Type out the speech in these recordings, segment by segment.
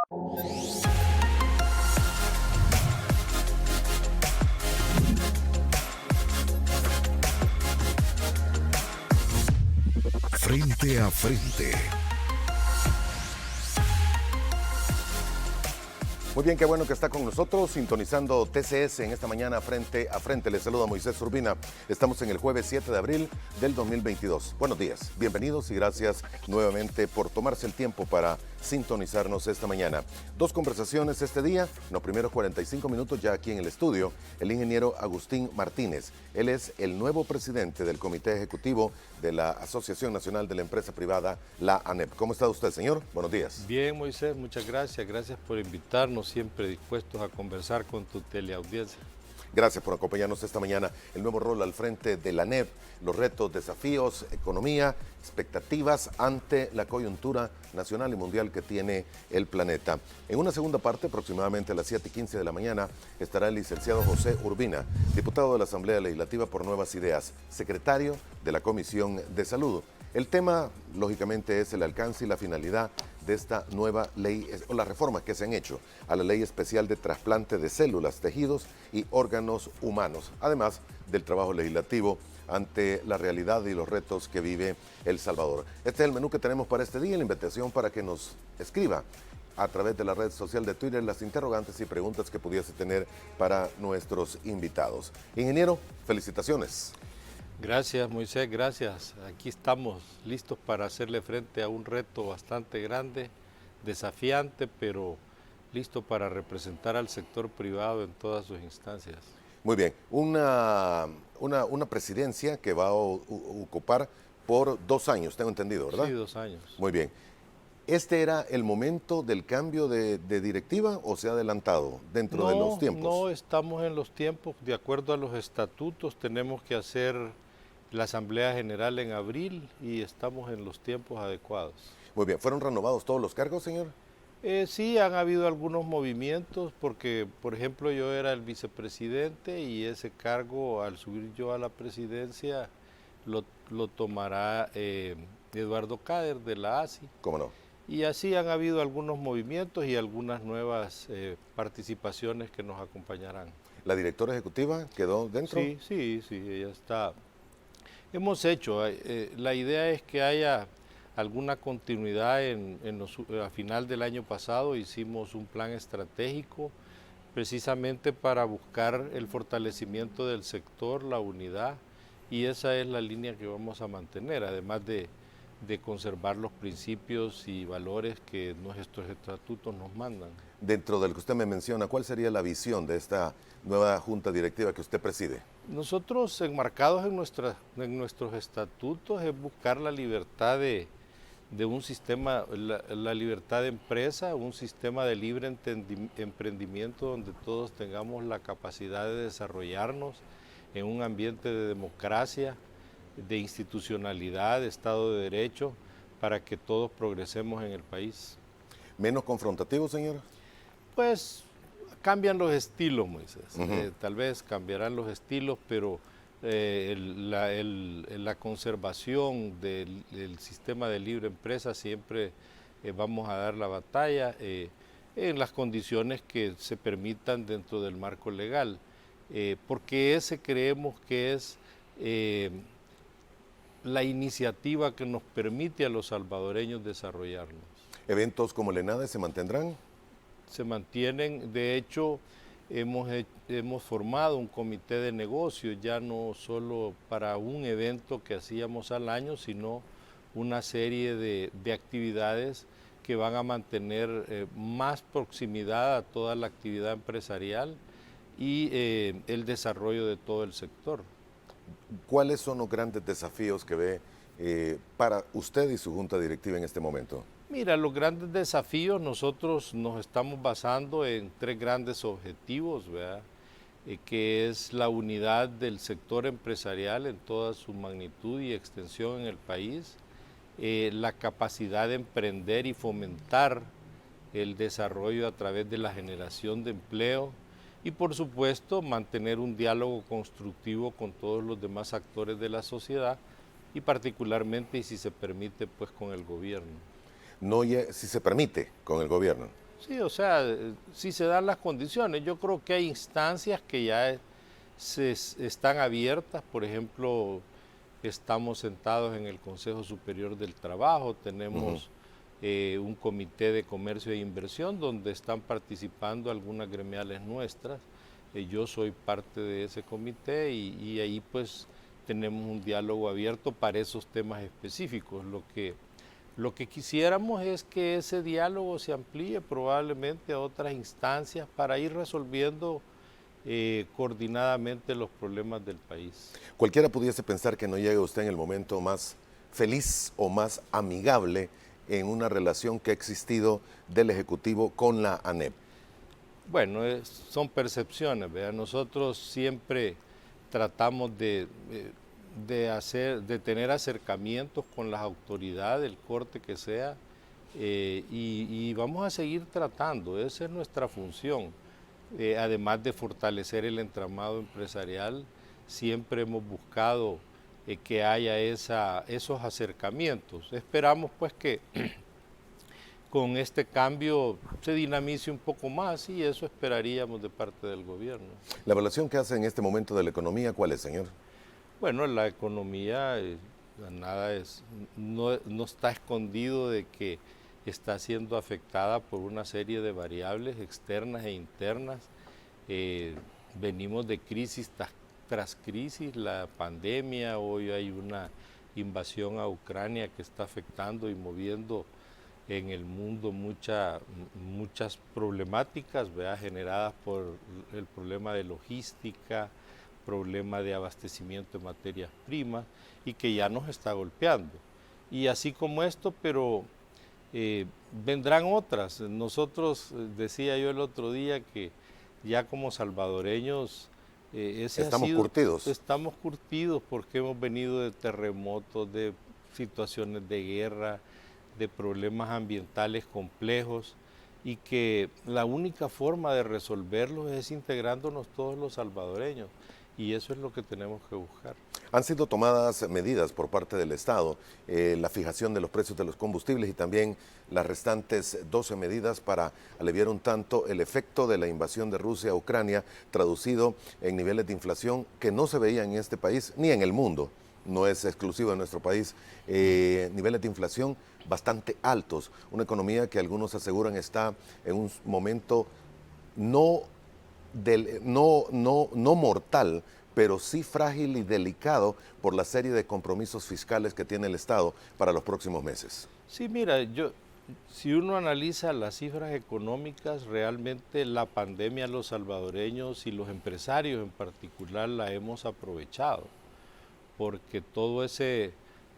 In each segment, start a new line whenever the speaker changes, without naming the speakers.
Frente a frente. Muy bien, qué bueno que está con nosotros, sintonizando TCS en esta mañana frente a frente. Les saluda Moisés Urbina. Estamos en el jueves 7 de abril del 2022. Buenos días, bienvenidos y gracias nuevamente por tomarse el tiempo para sintonizarnos esta mañana. Dos conversaciones este día, los primeros 45 minutos ya aquí en el estudio, el ingeniero Agustín Martínez. Él es el nuevo presidente del Comité Ejecutivo de la Asociación Nacional de la Empresa Privada, la ANEP. ¿Cómo está usted, señor? Buenos días.
Bien, Moisés, muchas gracias. Gracias por invitarnos, siempre dispuestos a conversar con tu teleaudiencia.
Gracias por acompañarnos esta mañana. El nuevo rol al frente de la ANEP, los retos, desafíos, economía, expectativas ante la coyuntura nacional y mundial que tiene el planeta. En una segunda parte, aproximadamente a las 7:15 de la mañana, estará el licenciado José Urbina, diputado de la Asamblea Legislativa por Nuevas Ideas, secretario de la Comisión de Salud. El tema, lógicamente, es el alcance y la finalidad de esta nueva ley o las reformas que se han hecho a la ley especial de trasplante de células, tejidos y órganos humanos, además del trabajo legislativo ante la realidad y los retos que vive El Salvador. Este es el menú que tenemos para este día, la invitación para que nos escriba a través de la red social de Twitter las interrogantes y preguntas que pudiese tener para nuestros invitados. Ingeniero, felicitaciones.
Gracias, Moisés, gracias. Aquí estamos listos para hacerle frente a un reto bastante grande, desafiante, pero listo para representar al sector privado en todas sus instancias.
Muy bien, una presidencia que va a ocupar por 2 años, tengo entendido, ¿verdad?
Sí, 2 años.
Muy bien. ¿Este era el momento del cambio de directiva o se ha adelantado dentro de los tiempos?
No, estamos en los tiempos. De acuerdo a los estatutos, tenemos que hacer la Asamblea General en abril y estamos en los tiempos adecuados.
Muy bien, ¿fueron renovados todos los cargos, señor?
Sí, han habido algunos movimientos porque, por ejemplo, yo era el vicepresidente y ese cargo, al subir yo a la presidencia, lo tomará Eduardo Cader de la ASI.
¿Cómo no?
Y así han habido algunos movimientos y algunas nuevas participaciones que nos acompañarán.
¿La directora ejecutiva quedó dentro?
Sí, ella está. Hemos hecho, la idea es que haya alguna continuidad a final del año pasado hicimos un plan estratégico precisamente para buscar el fortalecimiento del sector, la unidad, y esa es la línea que vamos a mantener, además de conservar los principios y valores que nuestros estatutos nos mandan.
Dentro del que usted me menciona, ¿cuál sería la visión de esta nueva junta directiva que usted preside?
Nosotros, enmarcados en nuestros estatutos, es buscar la libertad de un sistema, la libertad de empresa, un sistema de libre emprendimiento donde todos tengamos la capacidad de desarrollarnos en un ambiente de democracia, de institucionalidad, de Estado de Derecho, para que todos progresemos en el país.
¿Menos confrontativo, señor?
Pues cambian los estilos, Moisés. Tal vez cambiarán los estilos, pero la conservación del sistema de libre empresa siempre vamos a dar la batalla en las condiciones que se permitan dentro del marco legal, porque ese creemos que es la iniciativa que nos permite a los salvadoreños desarrollarnos.
¿Eventos como el ENADE se mantendrán?
Se mantienen, de hecho, hemos formado un comité de negocios, ya no solo para un evento que hacíamos al año, sino una serie de actividades que van a mantener más proximidad a toda la actividad empresarial y el desarrollo de todo el sector.
¿Cuáles son los grandes desafíos que ve para usted y su junta directiva en este momento?
Mira, los grandes desafíos nosotros nos estamos basando en 3 grandes objetivos, ¿verdad? Que es la unidad del sector empresarial en toda su magnitud y extensión en el país, la capacidad de emprender y fomentar el desarrollo a través de la generación de empleo y por supuesto mantener un diálogo constructivo con todos los demás actores de la sociedad y particularmente, y si se permite, pues con el gobierno.
No, si se permite, con el gobierno.
Sí, o sea, si se dan las condiciones. Yo creo que hay instancias que ya están abiertas. Por ejemplo, estamos sentados en el Consejo Superior del Trabajo, tenemos un comité de comercio e inversión donde están participando algunas gremiales nuestras. Yo soy parte de ese comité y ahí pues tenemos un diálogo abierto para esos temas específicos. Lo que quisiéramos es que ese diálogo se amplíe probablemente a otras instancias para ir resolviendo coordinadamente los problemas del país.
Cualquiera pudiese pensar que no llega usted en el momento más feliz o más amigable en una relación que ha existido del Ejecutivo con la ANEP.
Bueno, son percepciones, ¿verdad? Nosotros siempre tratamos de tener acercamientos con las autoridades, el corte que sea, y vamos a seguir tratando, esa es nuestra función. Además de fortalecer el entramado empresarial, siempre hemos buscado que haya esos acercamientos. Esperamos pues que con este cambio se dinamice un poco más y eso esperaríamos de parte del gobierno.
La evaluación que hace en este momento de la economía, ¿cuál es, señor?
Bueno, la economía no está escondido de que está siendo afectada por una serie de variables externas e internas. Venimos de crisis tras crisis, la pandemia, hoy hay una invasión a Ucrania que está afectando y moviendo en el mundo muchas problemáticas, ¿verdad?, generadas por el problema de logística, problema de abastecimiento de materias primas y que ya nos está golpeando. Y así como esto, pero vendrán otras. Nosotros, decía yo el otro día, que ya como salvadoreños
estamos
curtidos porque hemos venido de terremotos, de situaciones de guerra, de problemas ambientales complejos y que la única forma de resolverlos es integrándonos todos los salvadoreños y eso es lo que tenemos que buscar.
Han sido tomadas medidas por parte del Estado, la fijación de los precios de los combustibles y también las restantes 12 medidas para aliviar un tanto el efecto de la invasión de Rusia a Ucrania, traducido en niveles de inflación que no se veían en este país ni en el mundo. No es exclusivo de nuestro país, niveles de inflación bastante altos, una economía que algunos aseguran está en un momento no mortal, pero sí frágil y delicado por la serie de compromisos fiscales que tiene el Estado para los próximos meses.
Sí, mira, si uno analiza las cifras económicas, realmente la pandemia, los salvadoreños y los empresarios en particular la hemos aprovechado, porque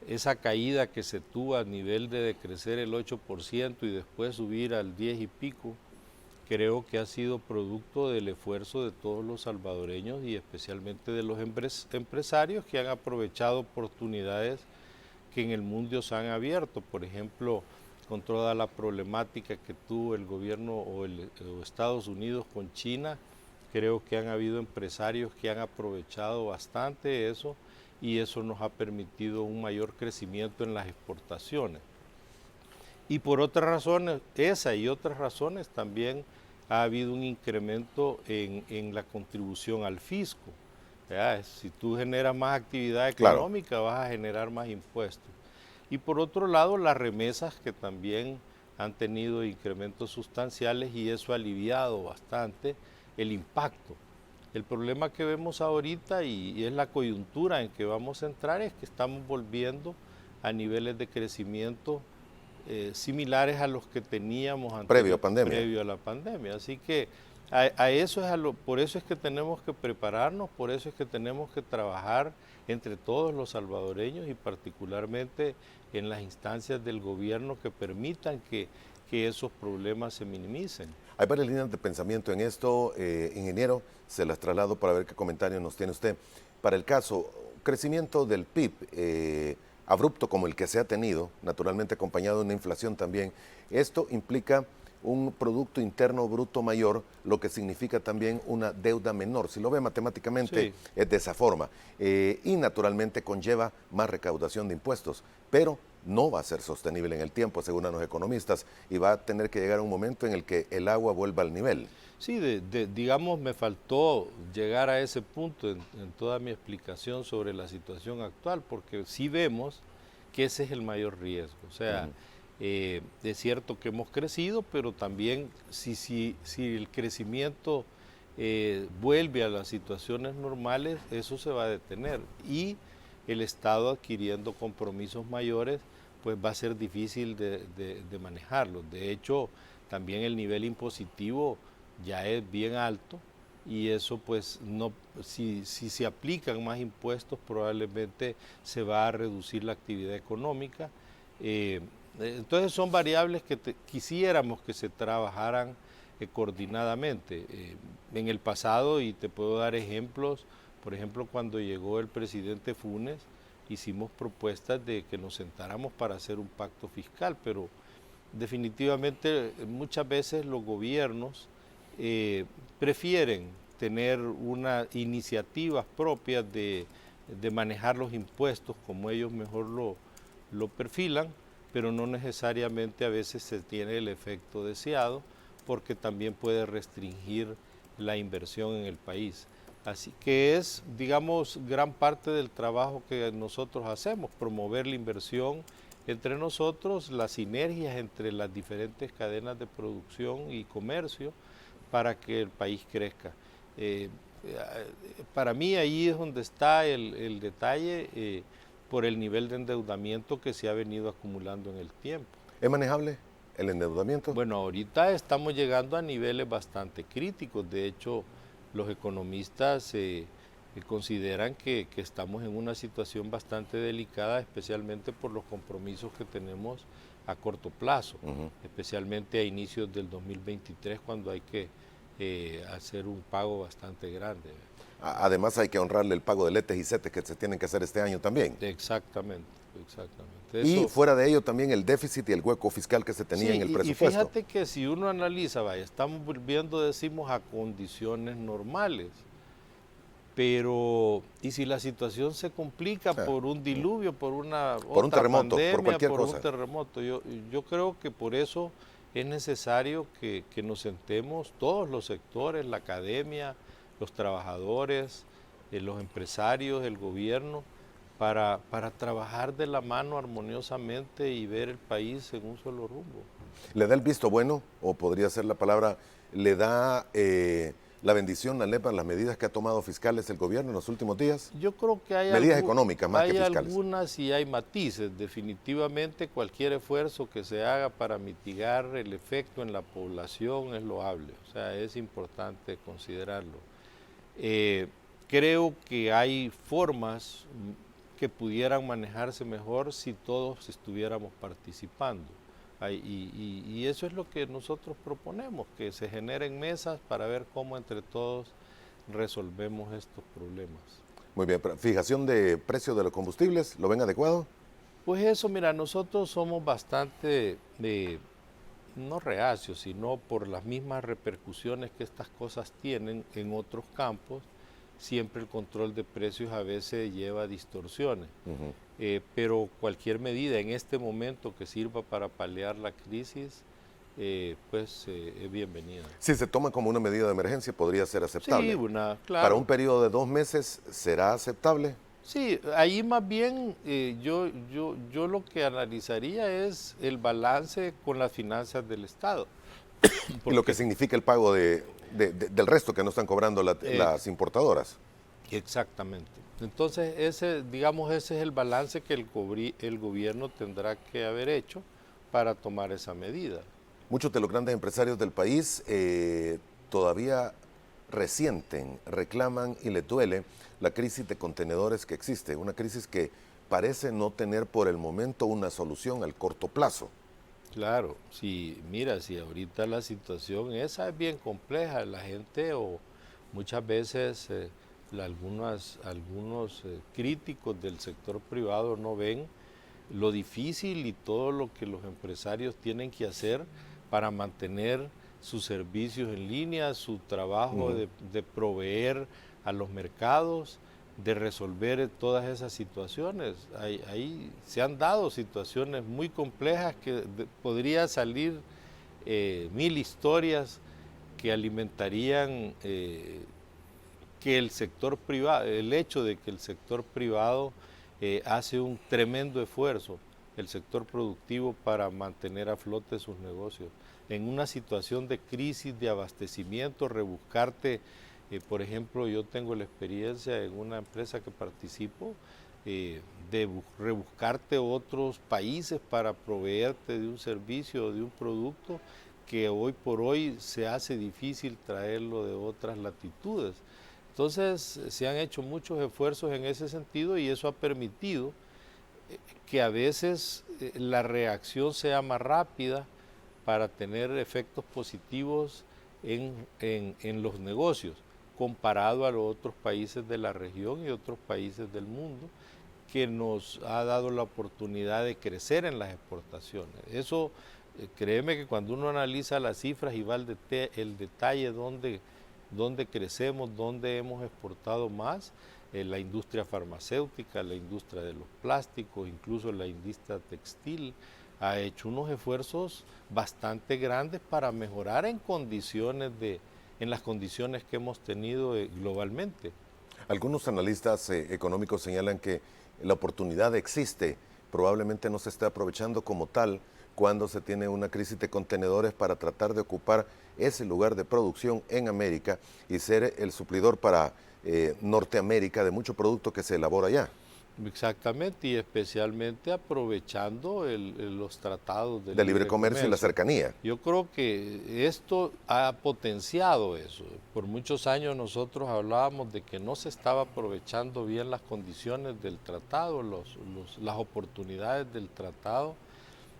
esa caída que se tuvo a nivel de decrecer el 8% y después subir al 10 y pico, creo que ha sido producto del esfuerzo de todos los salvadoreños y especialmente de los empresarios que han aprovechado oportunidades que en el mundo se han abierto. Por ejemplo, con toda la problemática que tuvo el gobierno o Estados Unidos con China, creo que han habido empresarios que han aprovechado bastante eso y eso nos ha permitido un mayor crecimiento en las exportaciones. Y por otras razones, esa y otras razones también ha habido un incremento en la contribución al fisco. ¿Verdad? Si tú generas más actividad económica, claro, vas a generar más impuestos. Y por otro lado, las remesas que también han tenido incrementos sustanciales y eso ha aliviado bastante el impacto. El problema que vemos ahorita y es la coyuntura en que vamos a entrar es que estamos volviendo a niveles de crecimiento similares a los que teníamos antes, previo a la pandemia. Así que por eso es que tenemos que prepararnos, por eso es que tenemos que trabajar entre todos los salvadoreños y particularmente en las instancias del gobierno que permitan que esos problemas se minimicen.
Hay varias líneas de pensamiento en esto, ingeniero, se las traslado para ver qué comentario nos tiene usted. Para el caso, crecimiento del PIB, abrupto como el que se ha tenido, naturalmente acompañado de una inflación también, esto implica un Producto Interno Bruto mayor, lo que significa también una deuda menor. Si lo ve matemáticamente, sí, es de esa forma. Y naturalmente conlleva más recaudación de impuestos, pero no va a ser sostenible en el tiempo, aseguran los economistas, y va a tener que llegar un momento en el que el agua vuelva al nivel.
Sí, digamos, me faltó llegar a ese punto en toda mi explicación sobre la situación actual, porque sí vemos que ese es el mayor riesgo. O sea, es cierto que hemos crecido, pero también si el crecimiento vuelve a las situaciones normales, eso se va a detener. Y el Estado adquiriendo compromisos mayores, pues va a ser difícil de manejarlos. De hecho, también el nivel impositivo ya es bien alto y eso pues no, si se aplican más impuestos probablemente se va a reducir la actividad económica. Entonces son variables que quisiéramos que se trabajaran coordinadamente. En el pasado, y te puedo dar ejemplos, por ejemplo cuando llegó el presidente Funes, hicimos propuestas de que nos sentáramos para hacer un pacto fiscal, pero definitivamente muchas veces los gobiernos prefieren tener unas iniciativas propias de manejar los impuestos como ellos mejor lo perfilan, pero no necesariamente a veces se tiene el efecto deseado porque también puede restringir la inversión en el país. Así que es, digamos, gran parte del trabajo que nosotros hacemos, promover la inversión entre nosotros, las sinergias entre las diferentes cadenas de producción y comercio, para que el país crezca. Para mí ahí es donde está el detalle por el nivel de endeudamiento que se ha venido acumulando en el tiempo.
¿Es manejable el endeudamiento?
Bueno, ahorita estamos llegando a niveles bastante críticos. De hecho, los economistas consideran que estamos en una situación bastante delicada, especialmente por los compromisos que tenemos a corto plazo, especialmente a inicios del 2023, cuando hay que hacer un pago bastante grande.
Además hay que honrarle el pago de letes y setes que se tienen que hacer este año también.
Exactamente, exactamente.
Y fuera de ello también el déficit y el hueco fiscal que se tenía en el presupuesto.
Y fíjate que si uno analiza, vaya, estamos volviendo, decimos, a condiciones normales. Pero, ¿y si la situación se complica por un diluvio, por una
por un terremoto,
pandemia,
por cualquier
por
cosa?
un terremoto? Yo creo que por eso es necesario que nos sentemos todos los sectores, la academia, los trabajadores, los empresarios, el gobierno, para trabajar de la mano armoniosamente y ver el país en un solo rumbo.
¿Le da el visto bueno, o podría ser la palabra, le da la bendición, la NEP, las medidas que ha tomado fiscales el gobierno en los últimos días?
Yo creo que hay
medidas económicas más que fiscales.
Hay algunas y hay matices. Definitivamente cualquier esfuerzo que se haga para mitigar el efecto en la población es loable. O sea, es importante considerarlo. Creo que hay formas que pudieran manejarse mejor si todos estuviéramos participando. Y eso es lo que nosotros proponemos, que se generen mesas para ver cómo entre todos resolvemos estos problemas.
Muy bien, fijación de precios de los combustibles, ¿lo ven adecuado?
Pues eso, mira, nosotros somos bastante, no reacios, sino por las mismas repercusiones que estas cosas tienen en otros campos, siempre el control de precios a veces lleva a distorsiones. Pero cualquier medida en este momento que sirva para paliar la crisis, pues es bienvenida.
Si se toma como una medida de emergencia, podría ser aceptable.
Sí, claro.
¿Para un periodo de 2 meses será aceptable?
Sí, ahí más bien yo lo que analizaría es el balance con las finanzas del Estado.
Y lo que significa el pago del resto que no están cobrando las importadoras.
Exactamente. Entonces, ese es el balance que el gobierno tendrá que haber hecho para tomar esa medida.
Muchos de los grandes empresarios del país todavía resienten, reclaman y les duele la crisis de contenedores que existe, una crisis que parece no tener por el momento una solución al corto plazo.
Claro, mira, si ahorita la situación esa es bien compleja, la gente o muchas veces algunos críticos del sector privado no ven lo difícil y todo lo que los empresarios tienen que hacer para mantener sus servicios en línea, su trabajo de proveer a los mercados, de resolver todas esas situaciones. Ahí se han dado situaciones muy complejas que podría salir mil historias que alimentarían que el sector privado, el hecho de que el sector privado hace un tremendo esfuerzo, el sector productivo, para mantener a flote sus negocios. En una situación de crisis de abastecimiento, rebuscarte, por ejemplo, yo tengo la experiencia en una empresa que participo, de rebuscarte otros países para proveerte de un servicio o de un producto que hoy por hoy se hace difícil traerlo de otras latitudes. Entonces se han hecho muchos esfuerzos en ese sentido y eso ha permitido que a veces la reacción sea más rápida para tener efectos positivos en los negocios, comparado a los otros países de la región y otros países del mundo, que nos ha dado la oportunidad de crecer en las exportaciones. Eso, créeme que cuando uno analiza las cifras y va al detalle dónde crecemos, dónde hemos exportado más, la industria farmacéutica, la industria de los plásticos, incluso la industria textil, ha hecho unos esfuerzos bastante grandes para mejorar en las condiciones que hemos tenido globalmente.
Algunos analistas económicos señalan que la oportunidad existe, probablemente no se esté aprovechando como tal cuando se tiene una crisis de contenedores para tratar de ocupar ese lugar de producción en América y ser el suplidor para Norteamérica de mucho producto que se elabora allá.
Exactamente, y especialmente aprovechando los tratados
de libre comercio y la cercanía.
Yo creo que esto ha potenciado eso. Por muchos años nosotros hablábamos de que no se estaba aprovechando bien las condiciones del tratado, las oportunidades del tratado,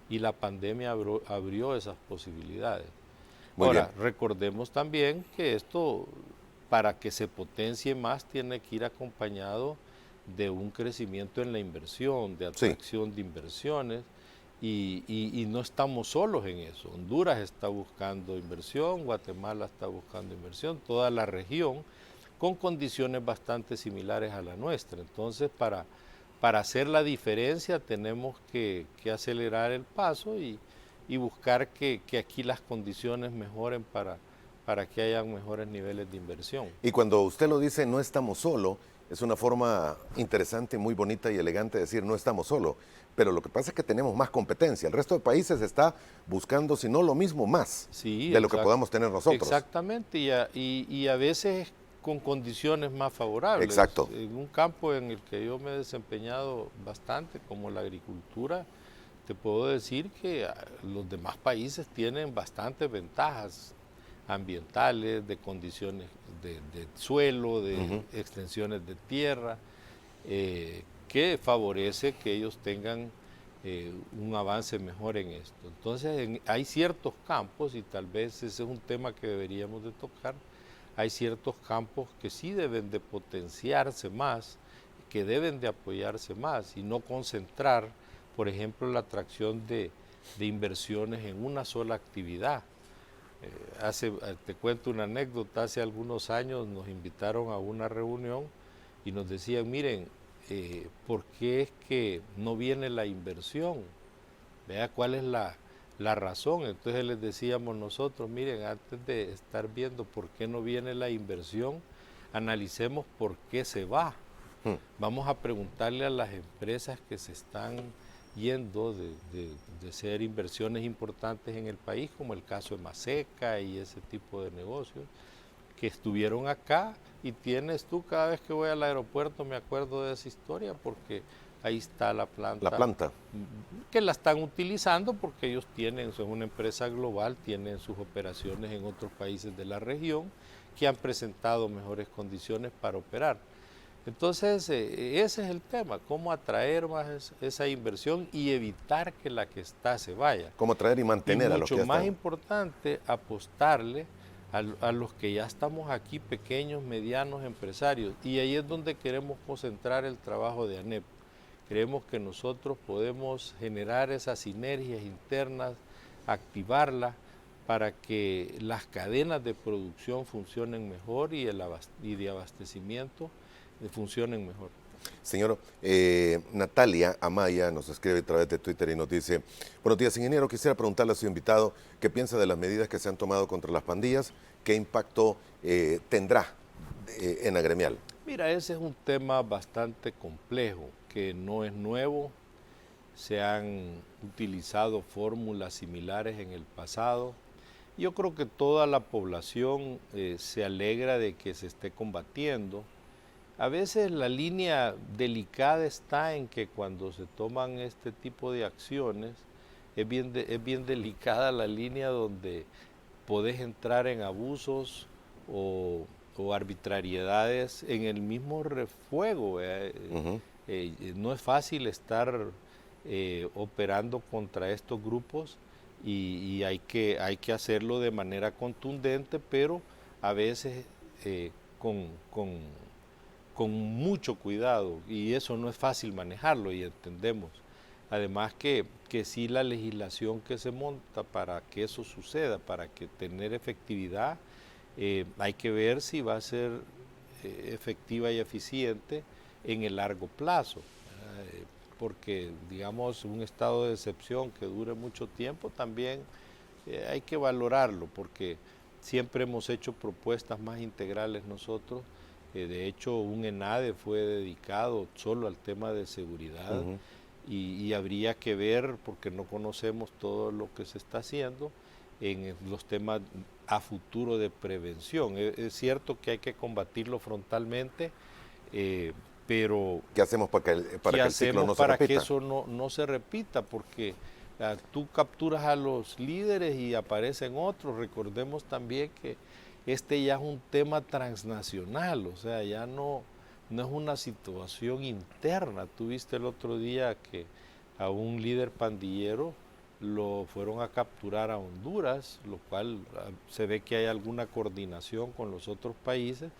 y la pandemia abrió esas posibilidades. Ahora, recordemos también que esto, para que se potencie más, tiene que ir acompañado de un crecimiento en la inversión, de atracción de inversiones, y no estamos solos en eso. Honduras está buscando inversión, Guatemala está buscando inversión, toda la región, con condiciones bastante similares a la nuestra. Entonces, para hacer la diferencia tenemos que acelerar el paso y buscar que aquí las condiciones mejoren para que haya mejores niveles de inversión.
Y cuando usted lo dice, no estamos solos, es una forma interesante, muy bonita y elegante de decir no estamos solos. Pero lo que pasa es que tenemos más competencia. El resto de países está buscando, si no lo mismo, más de lo que podamos tener nosotros.
Exactamente, y a veces con condiciones más favorables.
Exacto.
En un campo en el que yo me he desempeñado bastante, como la agricultura, te puedo decir que los demás países tienen bastantes ventajas ambientales, de condiciones de suelo, de extensiones de tierra, que favorece que ellos tengan un avance mejor en esto. Entonces hay ciertos campos, y tal vez ese es un tema que deberíamos de tocar, hay ciertos campos que sí deben de potenciarse más, que deben de apoyarse más y no concentrar, por ejemplo, la atracción de inversiones en una sola actividad. Te cuento una anécdota, hace algunos años nos invitaron a una reunión y nos decían, miren, ¿por qué es que no viene la inversión? Vea cuál es la razón. Entonces les decíamos nosotros, miren, antes de estar viendo por qué no viene la inversión, analicemos por qué se va. Vamos a preguntarle a las empresas que se están yendo de ser inversiones importantes en el país, como el caso de Maseca y ese tipo de negocios, que estuvieron acá, y tienes tú, cada vez que voy al aeropuerto me acuerdo de esa historia, porque ahí está la planta.
La planta.
Que la están utilizando porque ellos tienen, son una empresa global, tienen sus operaciones en otros países de la región que han presentado mejores condiciones para operar. Entonces, ese es el tema, cómo atraer más esa inversión y evitar que la que está se vaya.
Cómo atraer y mantener a los que ya están.
Mucho más importante, apostarle a los que ya estamos aquí, pequeños, medianos empresarios. Y ahí es donde queremos concentrar el trabajo de ANEP. Creemos que nosotros podemos generar esas sinergias internas, activarlas para que las cadenas de producción funcionen mejor y de abastecimiento funcionen mejor.
Señor, Natalia Amaya nos escribe a través de Twitter y nos dice: buenos días, ingeniero, quisiera preguntarle a su invitado qué piensa de las medidas que se han tomado contra las pandillas, qué impacto tendrá en Agremial.
Mira, ese es un tema bastante complejo, que no es nuevo, se han utilizado fórmulas similares en el pasado. Yo creo que toda la población se alegra de que se esté combatiendo. A veces la línea delicada está en que cuando se toman este tipo de acciones, es bien delicada la línea donde podés entrar en abusos o arbitrariedades en el mismo refuego. No es fácil estar operando contra estos grupos y hay que hacerlo de manera contundente, pero a veces con mucho cuidado, y eso no es fácil manejarlo y entendemos. Además que sí, la legislación que se monta para que eso suceda, para que tener efectividad, hay que ver si va a ser efectiva y eficiente en el largo plazo, porque digamos un estado de excepción que dure mucho tiempo también hay que valorarlo, porque siempre hemos hecho propuestas más integrales nosotros. De hecho, un ENADE fue dedicado solo al tema de seguridad. Y habría que ver, porque no conocemos todo lo que se está haciendo en los temas a futuro de prevención. Es cierto que hay que combatirlo frontalmente, pero
¿qué hacemos para que el ciclo no se repita?
Para que eso no se repita, porque tú capturas a los líderes y aparecen otros. Recordemos también que este ya es un tema transnacional, o sea, ya no es una situación interna. Tú viste el otro día que a un líder pandillero lo fueron a capturar a Honduras, lo cual se ve que hay alguna coordinación con los otros países,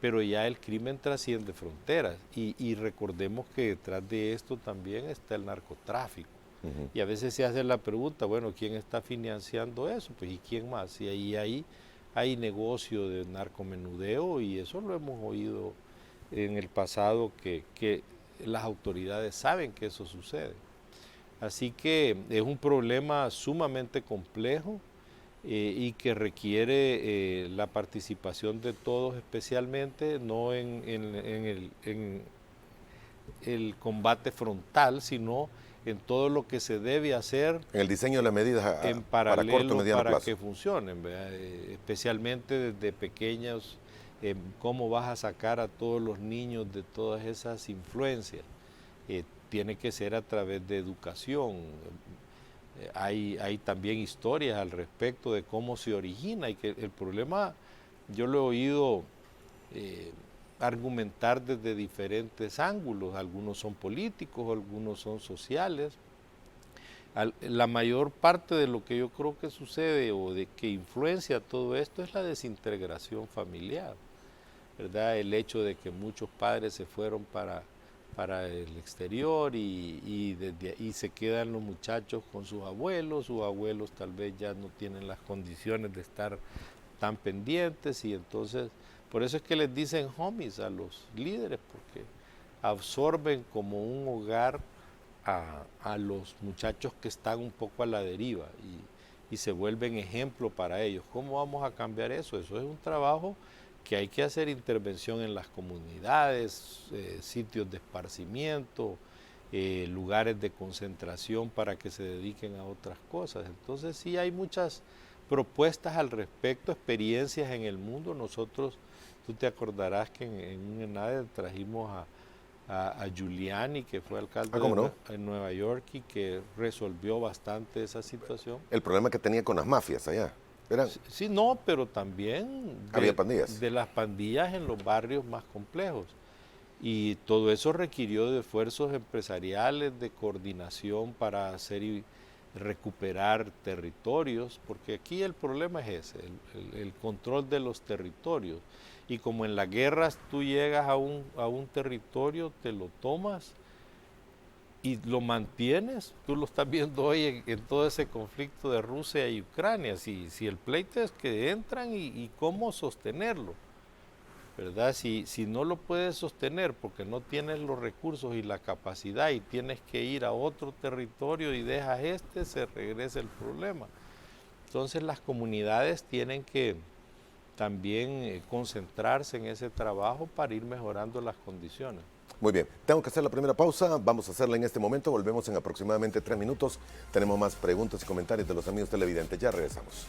pero ya el crimen trasciende fronteras y recordemos que detrás de esto también está el narcotráfico. Y a veces se hace la pregunta, bueno, ¿quién está financiando eso? Pues ¿y quién más? Y ahí hay negocio de narcomenudeo, y eso lo hemos oído en el pasado, que las autoridades saben que eso sucede. Así que es un problema sumamente complejo y que requiere la participación de todos, especialmente no en el combate frontal, sino en todo lo que se debe hacer
en el diseño de las medidas
en
para
paralelo
corto y mediano
para
plazo.
que funcionen, especialmente desde pequeños. ¿Cómo vas a sacar a todos los niños de todas esas influencias? Tiene que ser a través de educación. Hay también historias al respecto de cómo se origina, y que el problema yo lo he oído argumentar desde diferentes ángulos. Algunos son políticos, algunos son sociales. La mayor parte de lo que yo creo que sucede o de que influencia todo esto es la desintegración familiar, ¿verdad? El hecho de que muchos padres se fueron para el exterior y desde ahí se quedan los muchachos con sus abuelos tal vez ya no tienen las condiciones de estar tan pendientes, y entonces por eso es que les dicen homies a los líderes, porque absorben como un hogar a los muchachos que están un poco a la deriva y se vuelven ejemplo para ellos. ¿Cómo vamos a cambiar eso? Eso es un trabajo que hay que hacer, intervención en las comunidades, sitios de esparcimiento, lugares de concentración para que se dediquen a otras cosas. Entonces sí hay muchas propuestas al respecto, experiencias en el mundo. Nosotros, tú te acordarás que en un ENADE trajimos a Giuliani, que fue alcalde en Nueva York y que resolvió bastante esa situación.
El problema que tenía con las mafias allá.
Sí, no, pero también
había pandillas.
De las pandillas en los barrios más complejos. Y todo eso requirió de esfuerzos empresariales, de coordinación para hacer y recuperar territorios, porque aquí el problema es ese, el control de los territorios. Y como en las guerras tú llegas a un territorio, te lo tomas y lo mantienes. Tú lo estás viendo hoy en todo ese conflicto de Rusia y Ucrania. Si el pleito es que entran y cómo sostenerlo. ¿verdad? Si no lo puedes sostener porque no tienes los recursos y la capacidad y tienes que ir a otro territorio y dejas se regresa el problema. Entonces las comunidades tienen que también concentrarse en ese trabajo para ir mejorando las condiciones.
Muy bien, tengo que hacer la primera pausa, vamos a hacerla en este momento, volvemos en aproximadamente 3 minutos. Tenemos más preguntas y comentarios de los amigos televidentes, ya regresamos.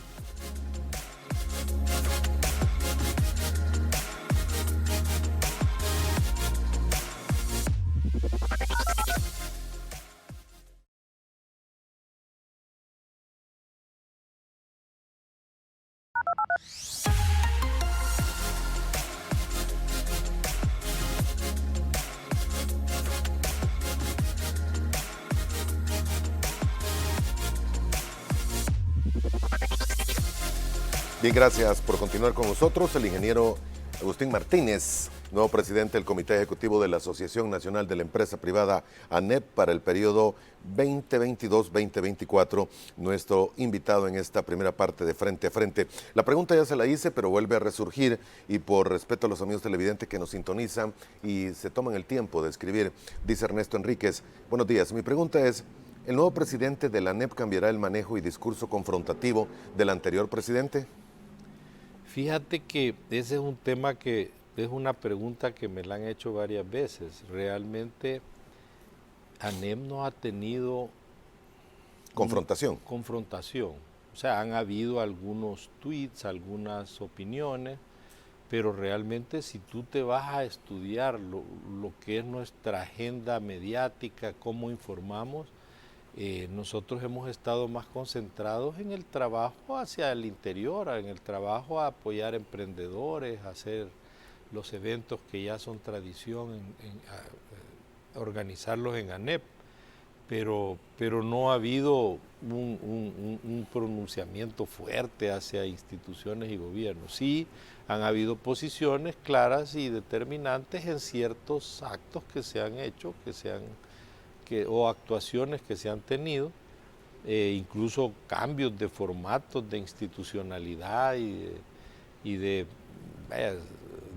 Bien, gracias por continuar con nosotros. El ingeniero Agustín Martínez, nuevo presidente del Comité Ejecutivo de la Asociación Nacional de la Empresa Privada ANEP para el periodo 2022-2024, nuestro invitado en esta primera parte de Frente a Frente. La pregunta ya se la hice, pero vuelve a resurgir y por respeto a los amigos televidentes que nos sintonizan y se toman el tiempo de escribir, dice Ernesto Enríquez, buenos días, mi pregunta es, ¿el nuevo presidente de la ANEP cambiará el manejo y discurso confrontativo del anterior presidente?
Fíjate que ese es un tema que es una pregunta que me la han hecho varias veces. Realmente ANEP no ha tenido
confrontación.
Confrontación. O sea, han habido algunos tweets, algunas opiniones, pero realmente si tú te vas a estudiar lo que es nuestra agenda mediática, cómo informamos, nosotros hemos estado más concentrados en el trabajo hacia el interior, en el trabajo a apoyar emprendedores, a hacer los eventos que ya son tradición, organizarlos en ANEP, pero no ha habido un pronunciamiento fuerte hacia instituciones y gobiernos. Sí, han habido posiciones claras y determinantes en ciertos actos que se han hecho, o actuaciones que se han tenido, incluso cambios de formatos, de institucionalidad y de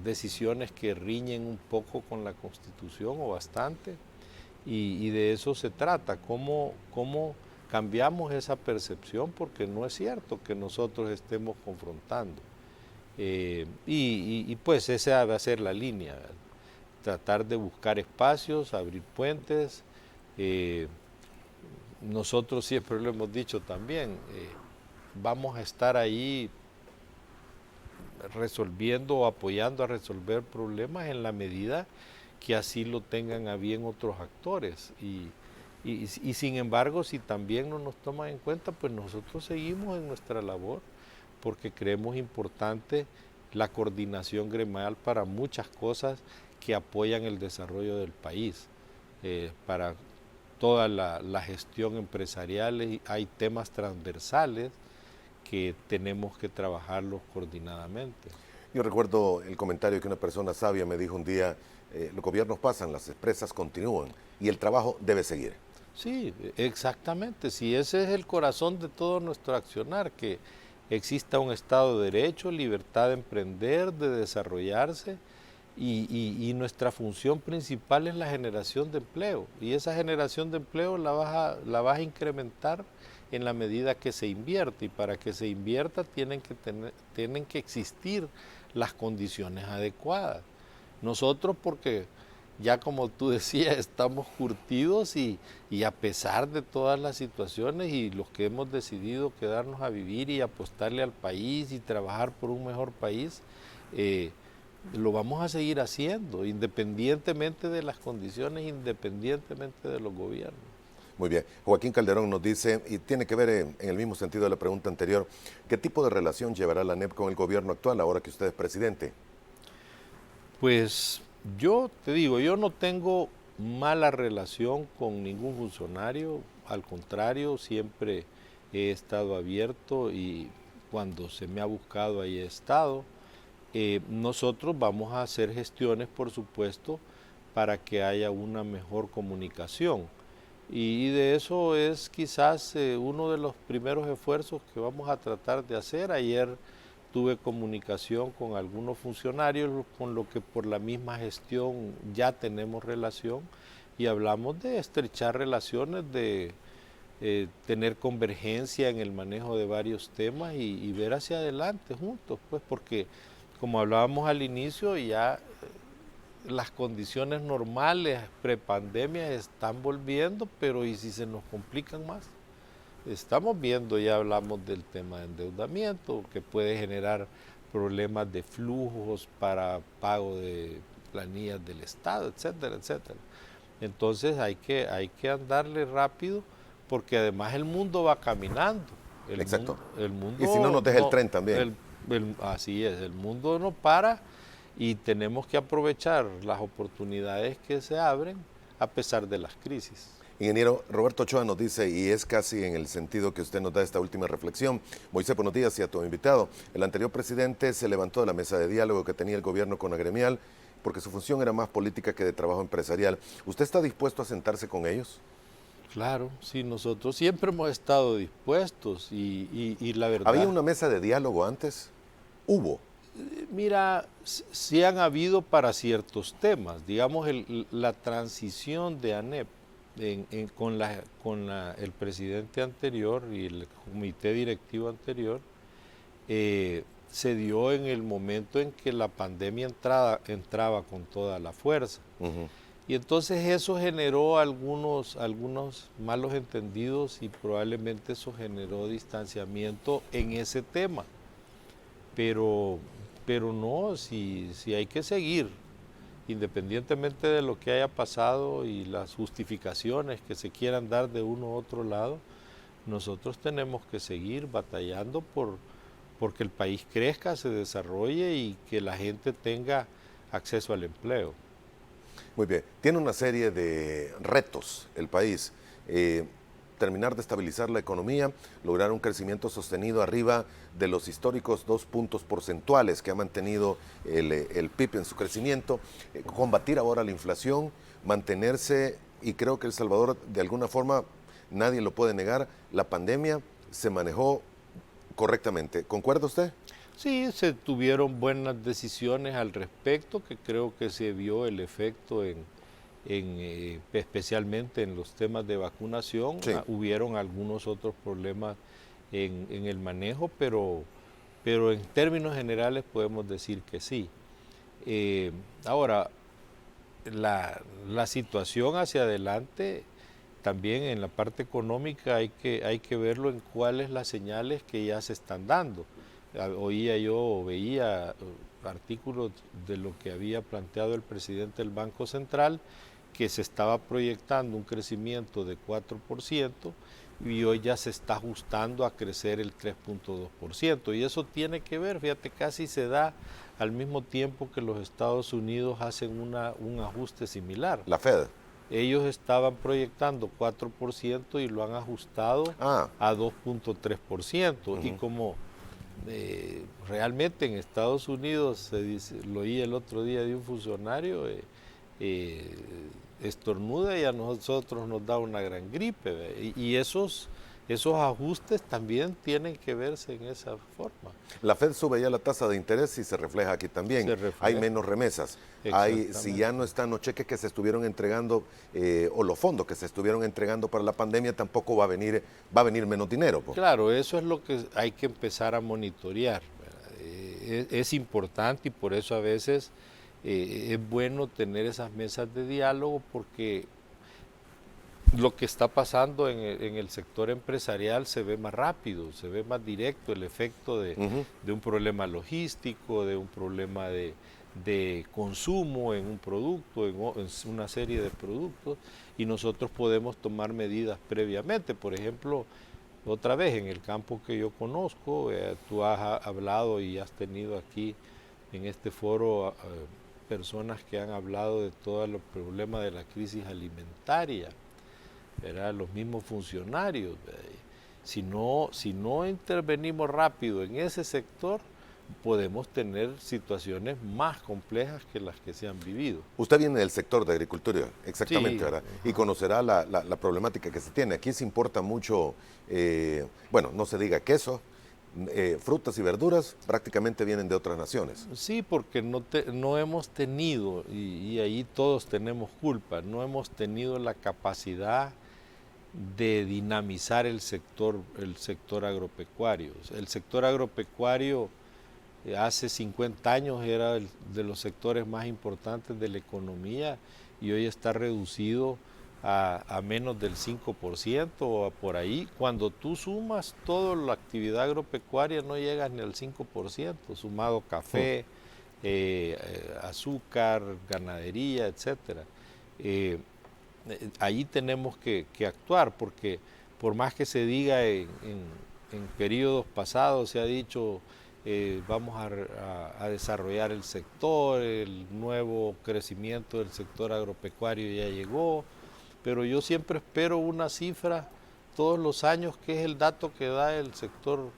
decisiones que riñen un poco con la Constitución o bastante, y de eso se trata, cómo cambiamos esa percepción, porque no es cierto que nosotros estemos confrontando. Y pues esa va a ser la línea, ¿verdad? Tratar de buscar espacios, abrir puentes. Nosotros siempre lo hemos dicho también, vamos a estar ahí resolviendo o apoyando a resolver problemas en la medida que así lo tengan a bien otros actores. Y sin embargo, si también no nos toman en cuenta, pues nosotros seguimos en nuestra labor, porque creemos importante la coordinación gremial para muchas cosas que apoyan el desarrollo del país, para toda la gestión empresarial. Hay temas transversales que tenemos que trabajarlos coordinadamente.
Yo recuerdo el comentario que una persona sabia me dijo un día, los gobiernos pasan, las empresas continúan y el trabajo debe seguir.
Sí, exactamente. Sí, ese es el corazón de todo nuestro accionar, que exista un Estado de Derecho, libertad de emprender, de desarrollarse, y nuestra función principal es la generación de empleo, y esa generación de empleo la vas a incrementar en la medida que se invierte, y para que se invierta tienen que existir las condiciones adecuadas. Nosotros, porque ya como tú decías, estamos curtidos y a pesar de todas las situaciones y los que hemos decidido quedarnos a vivir y apostarle al país y trabajar por un mejor país, lo vamos a seguir haciendo, independientemente de las condiciones, independientemente de los gobiernos.
Muy bien. Joaquín Calderón nos dice, y tiene que ver en el mismo sentido de la pregunta anterior, ¿qué tipo de relación llevará la ANEP con el gobierno actual ahora que usted es presidente?
Pues yo te digo, yo no tengo mala relación con ningún funcionario, al contrario, siempre he estado abierto y cuando se me ha buscado ahí he estado. Nosotros vamos a hacer gestiones, por supuesto, para que haya una mejor comunicación. Y de eso es quizás uno de los primeros esfuerzos que vamos a tratar de hacer. Ayer tuve comunicación con algunos funcionarios, con lo que por la misma gestión ya tenemos relación y hablamos de estrechar relaciones, de tener convergencia en el manejo de varios temas y ver hacia adelante juntos, pues porque como hablábamos al inicio, ya las condiciones normales prepandemia están volviendo, pero ¿y si se nos complican más? Estamos viendo, ya hablamos del tema de endeudamiento, que puede generar problemas de flujos para pago de planillas del Estado, etcétera, etcétera. Entonces hay que andarle rápido, porque además el mundo va caminando.
Exacto.
El mundo
y si no nos deja el tren también.
Así es, el mundo no para y tenemos que aprovechar las oportunidades que se abren a pesar de las crisis.
Ingeniero Roberto Ochoa nos dice, y es casi en el sentido que usted nos da esta última reflexión: Moisés, buenos días, y a tu invitado. El anterior presidente se levantó de la mesa de diálogo que tenía el gobierno con la gremial porque su función era más política que de trabajo empresarial. ¿Usted está dispuesto a sentarse con ellos?
Claro, sí, nosotros siempre hemos estado dispuestos y la verdad...
¿Había una mesa de diálogo antes? ¿Hubo?
Mira, sí han habido para ciertos temas. Digamos, la transición de ANEP con el presidente anterior y el comité directivo anterior se dio en el momento en que la pandemia entraba con toda la fuerza. Y entonces eso generó algunos malos entendidos y probablemente eso generó distanciamiento en ese tema. Pero no, si hay que seguir, independientemente de lo que haya pasado y las justificaciones que se quieran dar de uno u otro lado, nosotros tenemos que seguir batallando porque el país crezca, se desarrolle y que la gente tenga acceso al empleo.
Muy bien, tiene una serie de retos el país. Terminar de estabilizar la economía, lograr un crecimiento sostenido arriba de los históricos 2 puntos porcentuales que ha mantenido el PIB en su crecimiento, combatir ahora la inflación, mantenerse, y creo que El Salvador, de alguna forma, nadie lo puede negar, la pandemia se manejó correctamente. ¿Concuerda usted?
Sí, se tuvieron buenas decisiones al respecto, que creo que se vio el efecto especialmente en los temas de vacunación.
Sí.
Hubieron algunos otros problemas en el manejo, pero en términos generales podemos decir que sí. Ahora, la situación hacia adelante, también en la parte económica hay que verlo en cuáles las señales que ya se están dando. Veía artículos de lo que había planteado el presidente del Banco Central, que se estaba proyectando un crecimiento de 4% y hoy ya se está ajustando a crecer el 3.2%. Y eso tiene que ver, fíjate, casi se da al mismo tiempo que los Estados Unidos hacen un ajuste similar.
La Fed.
Ellos estaban proyectando 4% y lo han ajustado a 2.3%. Y como realmente en Estados Unidos, se dice, lo oí el otro día de un funcionario, estornuda y a nosotros nos da una gran gripe. Y esos ajustes también tienen que verse en esa forma.
La Fed sube ya la tasa de interés y se refleja aquí también. Hay menos remesas. Si ya no están los cheques que se estuvieron entregando o los fondos que se estuvieron entregando para la pandemia, tampoco va a venir menos dinero.
Claro, eso es lo que hay que empezar a monitorear. Es importante y por eso a veces es bueno tener esas mesas de diálogo, porque lo que está pasando en el sector empresarial se ve más rápido, se ve más directo el efecto de un problema logístico, de un problema de consumo en un producto, en una serie de productos, y nosotros podemos tomar medidas previamente. Por ejemplo, otra vez en el campo que yo conozco, tú has hablado y has tenido aquí en este foro personas que han hablado de todos los problemas de la crisis alimentaria, ¿verdad? Los mismos funcionarios. Si no intervenimos rápido en ese sector, podemos tener situaciones más complejas que las que se han vivido.
Usted viene del sector de agricultura, exactamente,
sí,
¿verdad? Y conocerá la problemática que se tiene. Aquí se importa mucho, bueno, no se diga queso, frutas y verduras prácticamente vienen de otras naciones.
Sí, porque no hemos tenido, y ahí todos tenemos culpa, no hemos tenido la capacidad de dinamizar el sector agropecuario. El sector agropecuario hace 50 años era de los sectores más importantes de la economía y hoy está reducido a menos del 5% o por ahí. Cuando tú sumas toda la actividad agropecuaria no llegas ni al 5%, sumado café, azúcar, ganadería, etcétera. Ahí tenemos que actuar porque por más que se diga en periodos pasados, se ha dicho vamos a desarrollar el sector, el nuevo crecimiento del sector agropecuario ya llegó, pero yo siempre espero una cifra todos los años que es el dato que da el sector,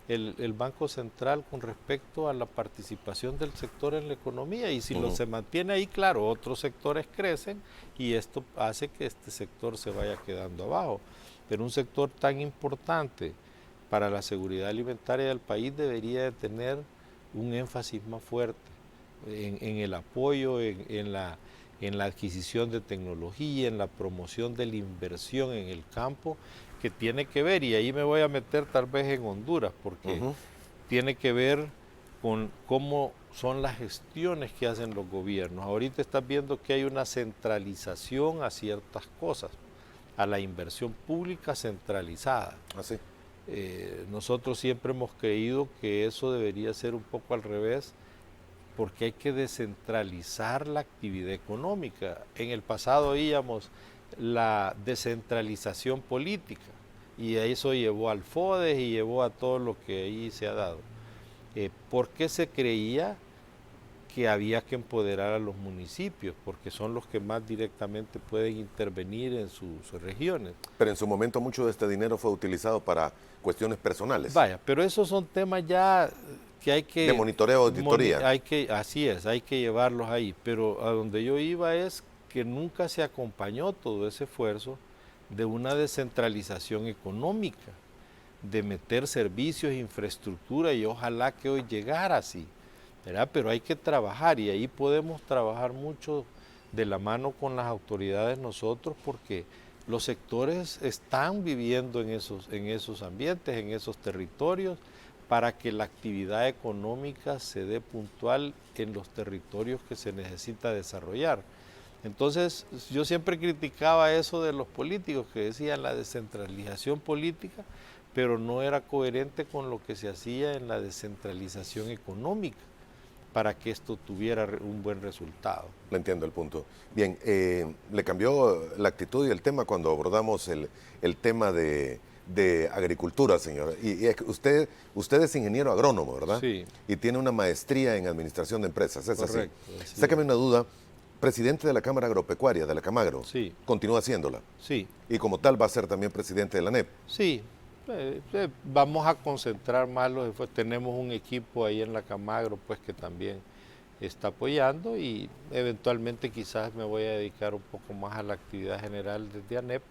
el Banco Central con respecto a la participación del sector en la economía, y si se mantiene ahí, claro, otros sectores crecen y esto hace que este sector se vaya quedando abajo, pero un sector tan importante para la seguridad alimentaria del país debería de tener un énfasis más fuerte en el apoyo, en la adquisición de tecnología, en la promoción de la inversión en el campo, que tiene que ver, y ahí me voy a meter tal vez en Honduras, porque tiene que ver con cómo son las gestiones que hacen los gobiernos. Ahorita estás viendo que hay una centralización a ciertas cosas, a la inversión pública centralizada.
Así.
Nosotros siempre hemos creído que eso debería ser un poco al revés, porque hay que descentralizar la actividad económica. En el pasado oíamos la descentralización política y eso llevó al FODES y llevó a todo lo que ahí se ha dado. ¿Por qué se creía que había que empoderar a los municipios? Porque son los que más directamente pueden intervenir en sus regiones.
Pero en su momento mucho de este dinero fue utilizado para cuestiones personales.
Vaya, pero esos son temas ya que hay que...
De monitoreo, auditoría.
Así es, hay que llevarlos ahí. Pero a donde yo iba es que nunca se acompañó todo ese esfuerzo de una descentralización económica, de meter servicios, infraestructura, y ojalá que hoy llegara así, ¿verdad? Pero hay que trabajar y ahí podemos trabajar mucho de la mano con las autoridades nosotros, porque los sectores están viviendo en esos ambientes, en esos territorios, para que la actividad económica se dé puntual en los territorios que se necesita desarrollar. Entonces, yo siempre criticaba eso de los políticos que decían la descentralización política, pero no era coherente con lo que se hacía en la descentralización económica para que esto tuviera un buen resultado.
Le entiendo el punto. Bien, le cambió la actitud y el tema cuando abordamos el tema de agricultura, señor. Y usted es ingeniero agrónomo, ¿verdad?
Sí.
Y tiene una maestría en administración de empresas, ¿es
Correcto,
así? Sáqueme una duda. Presidente de la Cámara Agropecuaria, de la Camagro.
Sí.
¿Continúa haciéndola?
Sí.
Y como tal va a ser también presidente de la ANEP.
Sí. Vamos a concentrar más los esfuerzos. Tenemos un equipo ahí en la Camagro, pues, que también está apoyando, y eventualmente quizás me voy a dedicar un poco más a la actividad general desde ANEP,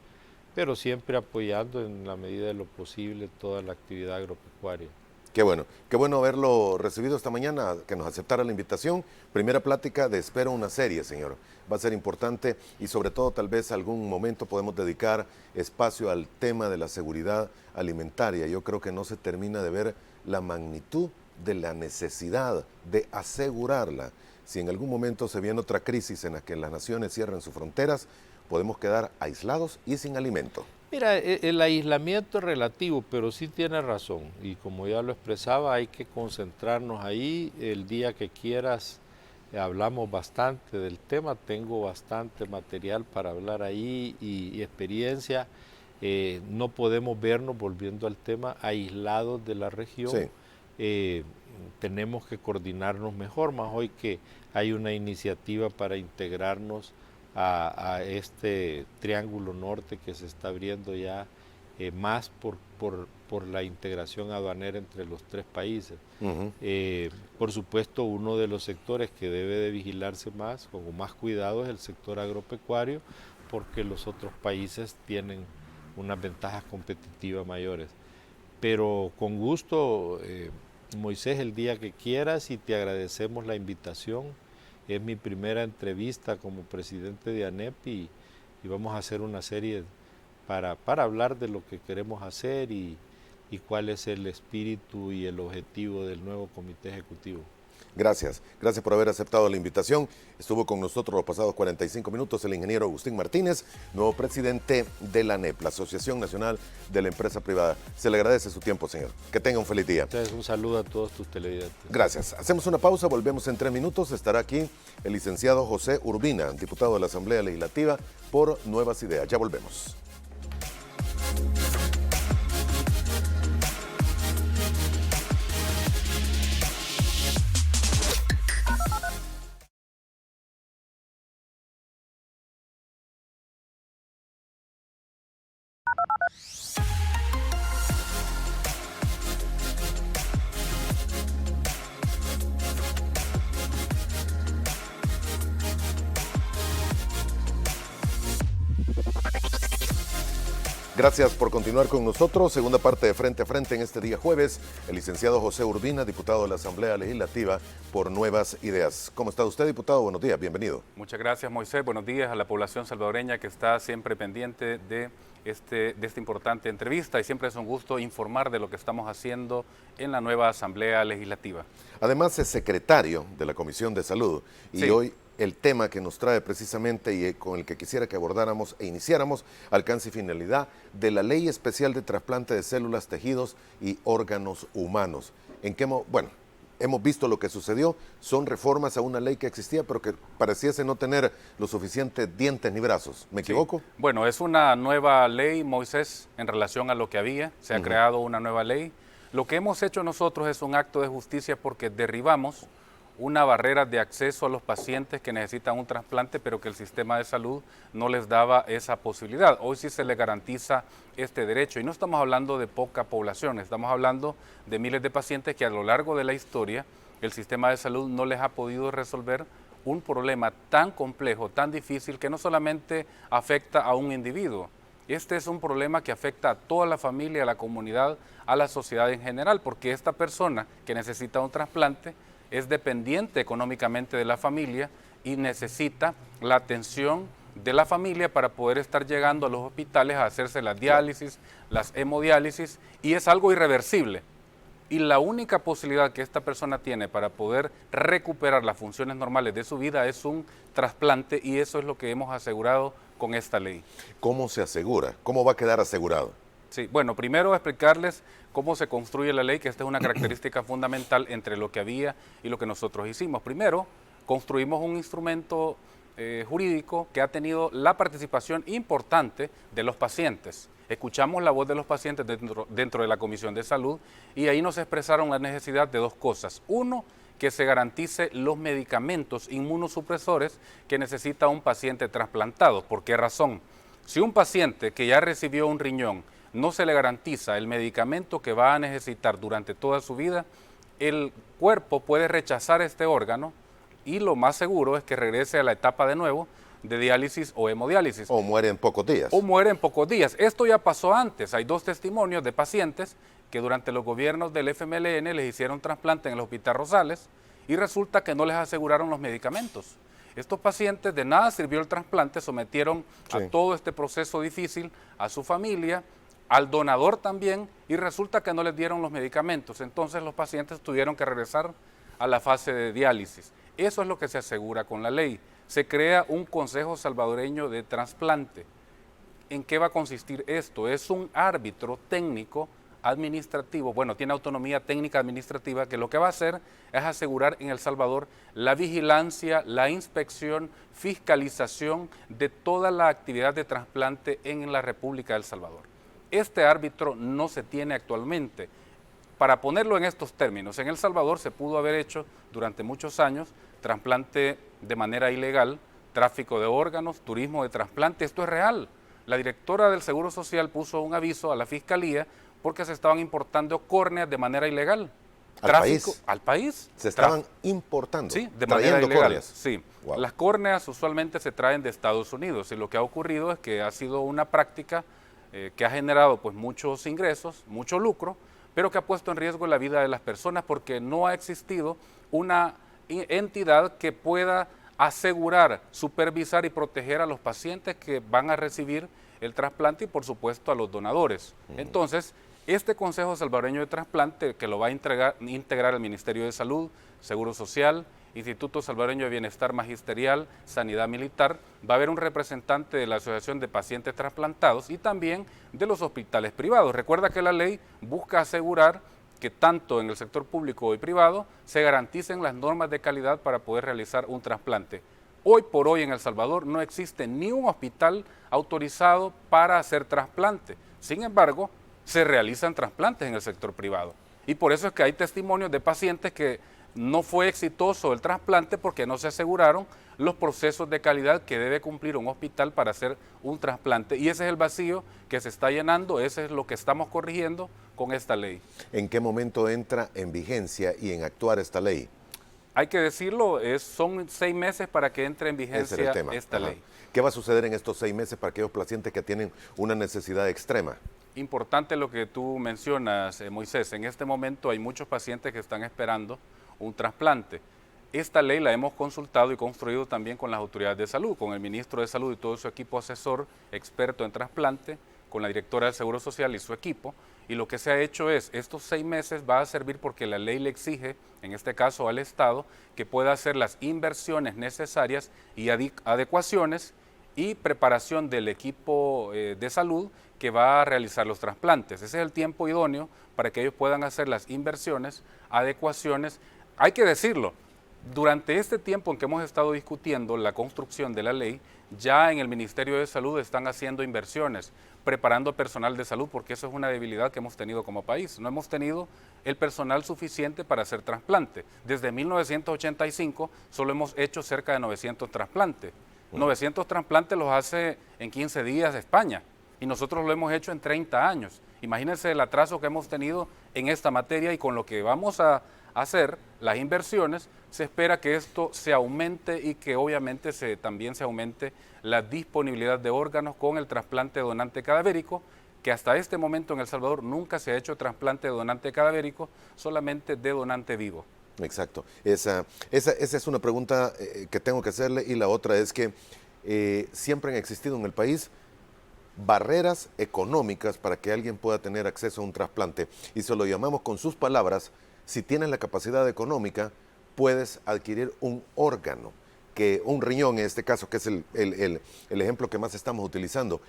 pero siempre apoyando en la medida de lo posible toda la actividad agropecuaria.
Qué bueno haberlo recibido esta mañana, que nos aceptara la invitación. Primera plática de Espero una serie, señor. Va a ser importante y sobre todo tal vez algún momento podemos dedicar espacio al tema de la seguridad alimentaria. Yo creo que no se termina de ver la magnitud de la necesidad de asegurarla. Si en algún momento se viene otra crisis en la que las naciones cierren sus fronteras, podemos quedar aislados y sin alimento.
Mira, el aislamiento es relativo, pero sí tiene razón. Y como ya lo expresaba, hay que concentrarnos ahí. El día que quieras, hablamos bastante del tema. Tengo bastante material para hablar ahí y experiencia. No podemos vernos, volviendo al tema, aislados de la región. Sí. Tenemos que coordinarnos mejor, más hoy que hay una iniciativa para integrarnos a este triángulo norte que se está abriendo ya más por la integración aduanera entre los tres países. Por supuesto, uno de los sectores que debe de vigilarse más, con más cuidado, es el sector agropecuario, porque los otros países tienen unas ventajas competitivas mayores. pero con gusto, Moisés, el día que quieras, y te agradecemos la invitación. Es mi primera entrevista como presidente de ANEP y vamos a hacer una serie para hablar de lo que queremos hacer y cuál es el espíritu y el objetivo del nuevo comité ejecutivo.
Gracias por haber aceptado la invitación. Estuvo con nosotros los pasados 45 minutos el ingeniero Agustín Martínez, nuevo presidente de la ANEP, la Asociación Nacional de la Empresa Privada. Se le agradece su tiempo, señor. Que tenga un feliz día.
Entonces, un saludo a todos tus televidentes.
Gracias. Hacemos una pausa, volvemos en 3 minutos. Estará aquí el licenciado José Urbina, diputado de la Asamblea Legislativa por Nuevas Ideas. Ya volvemos. Gracias por continuar con nosotros. Segunda parte de Frente a Frente en este día jueves. El licenciado José Urbina, diputado de la Asamblea Legislativa por Nuevas Ideas. ¿Cómo está usted, diputado? Buenos días, bienvenido.
Muchas gracias, Moisés. Buenos días a la población salvadoreña que está siempre pendiente de esta importante entrevista, y siempre es un gusto informar de lo que estamos haciendo en la nueva Asamblea Legislativa.
Además es secretario de la Comisión de Salud y sí, hoy el tema que nos trae precisamente y con el que quisiera que abordáramos e iniciáramos, alcance y finalidad de la Ley Especial de Trasplante de Células, Tejidos y Órganos Humanos. Hemos visto lo que sucedió, son reformas a una ley que existía, pero que pareciese no tener los suficientes dientes ni brazos. ¿Me equivoco?
Sí. Bueno, es una nueva ley, Moisés, en relación a lo que había. Se ha creado una nueva ley. Lo que hemos hecho nosotros es un acto de justicia porque derribamos una barrera de acceso a los pacientes que necesitan un trasplante, pero que el sistema de salud no les daba esa posibilidad. Hoy sí se les garantiza este derecho, y no estamos hablando de poca población, estamos hablando de miles de pacientes que a lo largo de la historia el sistema de salud no les ha podido resolver un problema tan complejo, tan difícil, que no solamente afecta a un individuo. Este es un problema que afecta a toda la familia, a la comunidad, a la sociedad en general, porque esta persona que necesita un trasplante es dependiente económicamente de la familia y necesita la atención de la familia para poder estar llegando a los hospitales a hacerse las diálisis, las hemodiálisis, y es algo irreversible. Y la única posibilidad que esta persona tiene para poder recuperar las funciones normales de su vida es un trasplante, y eso es lo que hemos asegurado con esta ley.
¿Cómo se asegura? ¿Cómo va a quedar asegurado?
Sí, bueno, primero explicarles cómo se construye la ley, que esta es una característica fundamental entre lo que había y lo que nosotros hicimos. Primero, construimos un instrumento jurídico que ha tenido la participación importante de los pacientes. Escuchamos la voz de los pacientes dentro de la Comisión de Salud, y ahí nos expresaron la necesidad de dos cosas. Uno, que se garantice los medicamentos inmunosupresores que necesita un paciente trasplantado. ¿Por qué razón? Si un paciente que ya recibió un riñón no se le garantiza el medicamento que va a necesitar durante toda su vida, el cuerpo puede rechazar este órgano, y lo más seguro es que regrese a la etapa de nuevo de diálisis o hemodiálisis.
O muere en pocos días.
O muere en pocos días. Esto ya pasó antes. Hay 2 testimonios de pacientes que durante los gobiernos del FMLN les hicieron trasplante en el Hospital Rosales y resulta que no les aseguraron los medicamentos. Estos pacientes, de nada sirvió el trasplante, sometieron a todo este proceso difícil a su familia, al donador también, y resulta que no les dieron los medicamentos. Entonces los pacientes tuvieron que regresar a la fase de diálisis. Eso es lo que se asegura con la ley. Se crea un Consejo Salvadoreño de Trasplante. ¿En qué va a consistir esto? Es un árbitro técnico administrativo, bueno, tiene autonomía técnica administrativa, que lo que va a hacer es asegurar en El Salvador la vigilancia, la inspección, fiscalización de toda la actividad de trasplante en la República de El Salvador. Este árbitro no se tiene actualmente. Para ponerlo en estos términos, en El Salvador se pudo haber hecho durante muchos años trasplante de manera ilegal, tráfico de órganos, turismo de trasplante. Esto es real. La directora del Seguro Social puso un aviso a la Fiscalía porque se estaban importando córneas de manera ilegal. ¿Al país?
Se estaban importando.
Sí, de manera ilegal.
Córneas.
Sí.
Wow.
Las córneas usualmente se traen de Estados Unidos, y lo que ha ocurrido es que ha sido una práctica que ha generado pues muchos ingresos, mucho lucro, pero que ha puesto en riesgo la vida de las personas porque no ha existido una entidad que pueda asegurar, supervisar y proteger a los pacientes que van a recibir el trasplante y por supuesto a los donadores. Entonces, este Consejo Salvadoreño de Trasplante, que lo va a integrar el Ministerio de Salud, Seguro Social, Instituto Salvadoreño de Bienestar Magisterial, Sanidad Militar, va a haber un representante de la Asociación de Pacientes Trasplantados y también de los hospitales privados. Recuerda que la ley busca asegurar que tanto en el sector público y privado se garanticen las normas de calidad para poder realizar un trasplante. Hoy por hoy en El Salvador no existe ni un hospital autorizado para hacer trasplante. Sin embargo, se realizan trasplantes en el sector privado. Y por eso es que hay testimonios de pacientes que no fue exitoso el trasplante porque no se aseguraron los procesos de calidad que debe cumplir un hospital para hacer un trasplante. Y ese es el vacío que se está llenando, ese es lo que estamos corrigiendo con esta ley.
¿En qué momento entra en vigencia y en actuar esta ley?
Hay que decirlo, son 6 meses para que entre en vigencia esta ley.
¿Qué va a suceder en estos 6 meses para aquellos pacientes que tienen una necesidad extrema?
Importante lo que tú mencionas, Moisés. En este momento hay muchos pacientes que están esperando un trasplante. Esta ley la hemos consultado y construido también con las autoridades de salud, con el ministro de Salud y todo su equipo asesor experto en trasplante, con la directora del Seguro Social y su equipo. Y lo que se ha hecho es, estos 6 meses va a servir porque la ley le exige, en este caso al Estado, que pueda hacer las inversiones necesarias y adecuaciones y preparación del equipo de salud que va a realizar los trasplantes. Ese es el tiempo idóneo para que ellos puedan hacer las inversiones, adecuaciones. Hay que decirlo, durante este tiempo en que hemos estado discutiendo la construcción de la ley, ya en el Ministerio de Salud están haciendo inversiones, preparando personal de salud, porque eso es una debilidad que hemos tenido como país. No hemos tenido el personal suficiente para hacer trasplante. Desde 1985 solo hemos hecho cerca de 900 trasplantes. 900 trasplantes los hace en 15 días España y nosotros lo hemos hecho en 30 años. Imagínense el atraso que hemos tenido en esta materia y con lo que vamos a hacer, las inversiones, se espera que esto se aumente y que obviamente también se aumente la disponibilidad de órganos con el trasplante donante cadavérico, que hasta este momento en El Salvador nunca se ha hecho trasplante de donante cadavérico, solamente de donante vivo.
Exacto. Esa es una pregunta que tengo que hacerle y la otra es que siempre han existido en el país barreras económicas para que alguien pueda tener acceso a un trasplante y se lo llamamos con sus palabras, si tienes la capacidad económica puedes adquirir un órgano, que un riñón en este caso, que es el ejemplo que más estamos utilizando,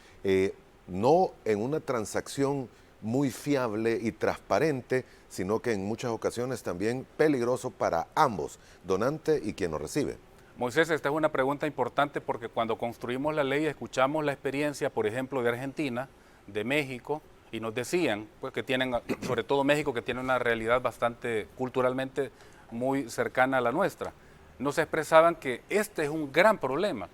no en una transacción muy fiable y transparente, sino que en muchas ocasiones también peligroso para ambos, donante y quien lo recibe.
Moisés, esta es una pregunta importante porque cuando construimos la ley escuchamos la experiencia, por ejemplo, de Argentina, de México, y nos decían pues, que tienen, sobre todo México, que tiene una realidad bastante culturalmente muy cercana a la nuestra. Nos expresaban que este es un gran problema,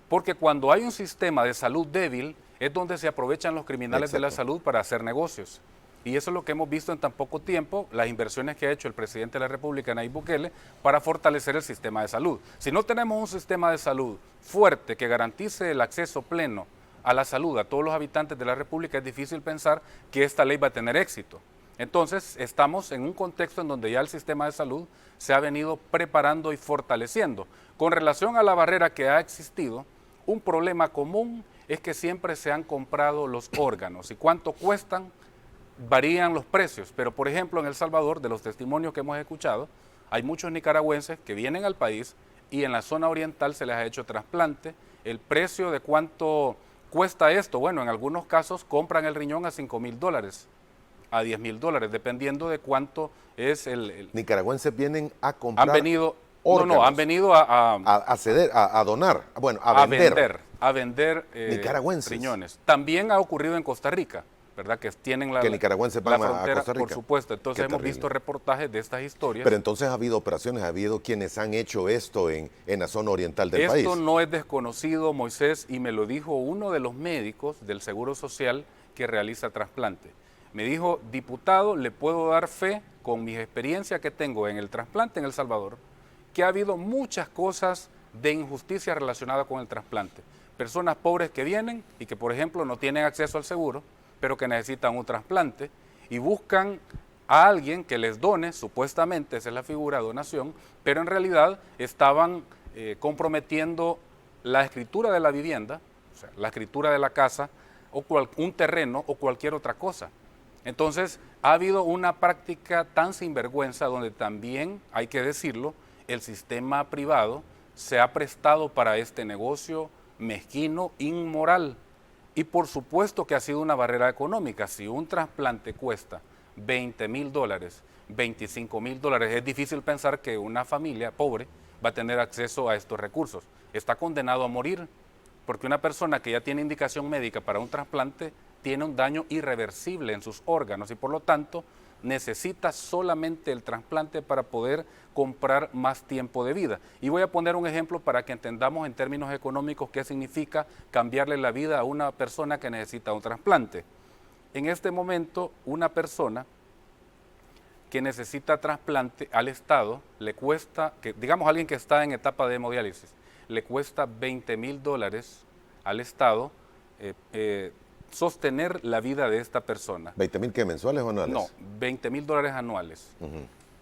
porque cuando hay un sistema de salud débil, es donde se aprovechan los criminales de la salud para hacer negocios. Y eso es lo que hemos visto en tan poco tiempo, las inversiones que ha hecho el presidente de la República, Nayib Bukele, para fortalecer el sistema de salud. Si no tenemos un sistema de salud fuerte que garantice el acceso pleno a la salud a todos los habitantes de la República, es difícil pensar que esta ley va a tener éxito. Entonces, estamos en un contexto en donde ya el sistema de salud se ha venido preparando y fortaleciendo. Con relación a la barrera que ha existido, un problema común es que siempre se han comprado los órganos y cuánto cuestan, varían los precios, pero por ejemplo en El Salvador, de los testimonios que hemos escuchado, hay muchos nicaragüenses que vienen al país y en la zona oriental se les ha hecho trasplante. El precio de cuánto cuesta esto, bueno, en algunos casos compran el riñón a $5,000, a $10,000, dependiendo de cuánto es el...
Nicaragüenses vienen a comprar
Han venido,
órganos,
no, han venido a
ceder, a donar, bueno, a vender.
A vender
nicaragüenses.
riñones. También ha ocurrido en Costa Rica, ¿verdad? Que tienen la,
que nicaragüenses van
frontera,
a Costa Rica.
por supuesto. Entonces hemos
terrible.
visto reportajes de estas historias.
Pero entonces ha habido operaciones, ha habido quienes han hecho esto en la zona oriental del país.
Esto no es desconocido, Moisés, y me lo dijo uno de los médicos del Seguro Social que realiza trasplante. Me dijo, diputado, le puedo dar fe con mi experiencia que tengo en el trasplante en El Salvador, que ha habido muchas cosas de injusticia relacionadas con el trasplante. Personas pobres que vienen y que, por ejemplo, no tienen acceso al seguro, pero que necesitan un trasplante y buscan a alguien que les done, supuestamente esa es la figura de donación, pero en realidad estaban comprometiendo la escritura de la vivienda, o sea, la escritura de la casa, o un terreno o cualquier otra cosa. Entonces, ha habido una práctica tan sinvergüenza donde también, hay que decirlo, el sistema privado se ha prestado para este negocio mezquino, inmoral. Y por supuesto que ha sido una barrera económica. Si un trasplante cuesta $20,000, $25,000, es difícil pensar que una familia pobre va a tener acceso a estos recursos. Está condenado a morir, porque una persona que ya tiene indicación médica para un trasplante tiene un daño irreversible en sus órganos y por lo tanto necesita solamente el trasplante para poder comprar más tiempo de vida. Y voy a poner un ejemplo para que entendamos en términos económicos qué significa cambiarle la vida a una persona que necesita un trasplante. En este momento, una persona que necesita trasplante al Estado le cuesta, digamos alguien que está en etapa de hemodiálisis, le cuesta $20,000 al Estado sostener la vida de esta persona.
¿20,000 qué, mensuales o anuales?
No, $20,000 anuales.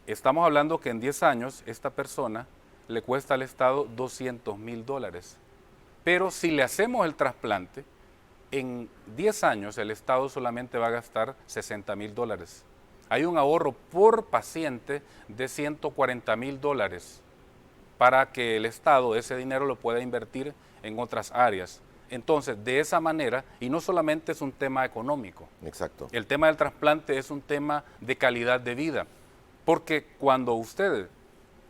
Estamos hablando que en 10 años esta persona le cuesta al Estado $200,000. Pero si le hacemos el trasplante, en 10 años el Estado solamente va a gastar $60,000. Hay un ahorro por paciente de $140,000 para que el Estado ese dinero lo pueda invertir en otras áreas. Entonces, de esa manera, y no solamente es un tema económico.
Exacto.
El tema del trasplante es un tema de calidad de vida, porque cuando usted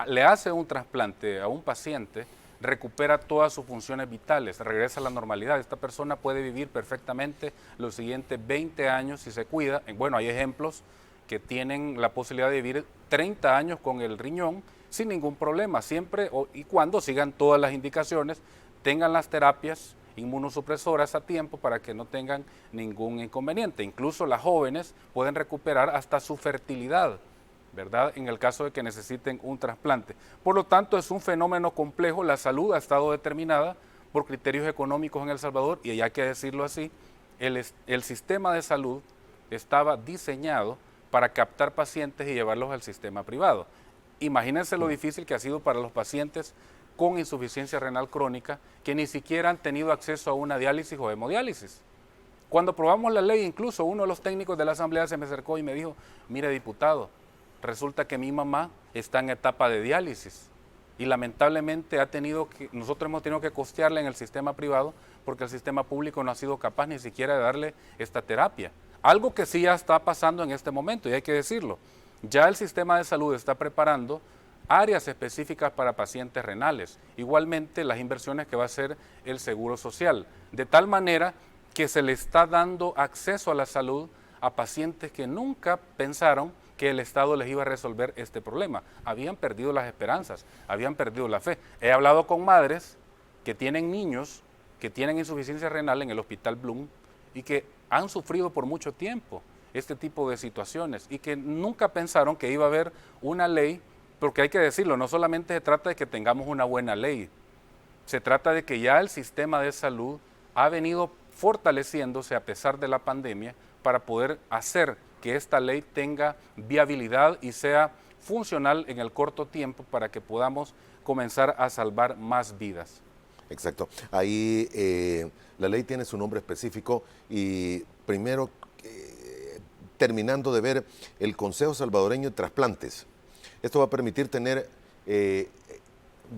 le hace un trasplante a un paciente, recupera todas sus funciones vitales, regresa a la normalidad. Esta persona puede vivir perfectamente los siguientes 20 años si se cuida. Bueno, hay ejemplos que tienen la posibilidad de vivir 30 años con el riñón sin ningún problema, siempre y cuando sigan todas las indicaciones, tengan las terapias inmunosupresoras a tiempo para que no tengan ningún inconveniente. Incluso las jóvenes pueden recuperar hasta su fertilidad, ¿verdad? En el caso de que necesiten un trasplante. Por lo tanto, es un fenómeno complejo. La salud ha estado determinada por criterios económicos en El Salvador y hay que decirlo así, el sistema de salud estaba diseñado para captar pacientes y llevarlos al sistema privado. Imagínense lo difícil que ha sido para los pacientes con insuficiencia renal crónica que ni siquiera han tenido acceso a una diálisis o hemodiálisis. Cuando aprobamos la ley, incluso uno de los técnicos de la Asamblea se me acercó y me dijo, mire diputado, resulta que mi mamá está en etapa de diálisis y lamentablemente nosotros hemos tenido que costearle en el sistema privado porque el sistema público no ha sido capaz ni siquiera de darle esta terapia. Algo que sí ya está pasando en este momento y hay que decirlo. Ya el sistema de salud está preparando áreas específicas para pacientes renales. Igualmente las inversiones que va a hacer el Seguro Social. De tal manera que se le está dando acceso a la salud a pacientes que nunca pensaron que el Estado les iba a resolver este problema. Habían perdido las esperanzas, habían perdido la fe. He hablado con madres que tienen niños que tienen insuficiencia renal en el Hospital Bloom y que han sufrido por mucho tiempo este tipo de situaciones y que nunca pensaron que iba a haber una ley, porque hay que decirlo, no solamente se trata de que tengamos una buena ley, se trata de que ya el sistema de salud ha venido fortaleciéndose a pesar de la pandemia para poder hacer que esta ley tenga viabilidad y sea funcional en el corto tiempo para que podamos comenzar a salvar más vidas.
Exacto. Ahí la ley tiene su nombre específico y primero, terminando de ver el Consejo Salvadoreño de Trasplantes. Esto va a permitir tener,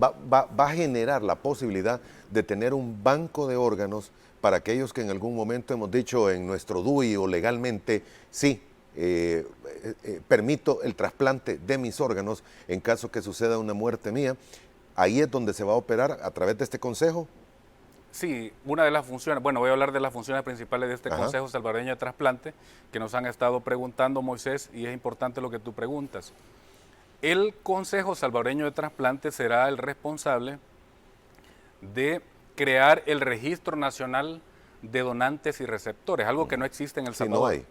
va a generar la posibilidad de tener un banco de órganos para aquellos que en algún momento hemos dicho en nuestro DUI o legalmente, sí, permito el trasplante de mis órganos en caso que suceda una muerte mía. Ahí es donde se va a operar a través de este consejo.
Sí, una de las funciones, bueno, voy a hablar de las funciones principales de este Consejo Salvadoreño de Trasplante que nos han estado preguntando, Moisés, y es importante lo que tú preguntas. El Consejo Salvadoreño de Trasplante será el responsable de crear el Registro Nacional de Donantes y Receptores, algo que no existe en El Salvador.
Sí, no hay.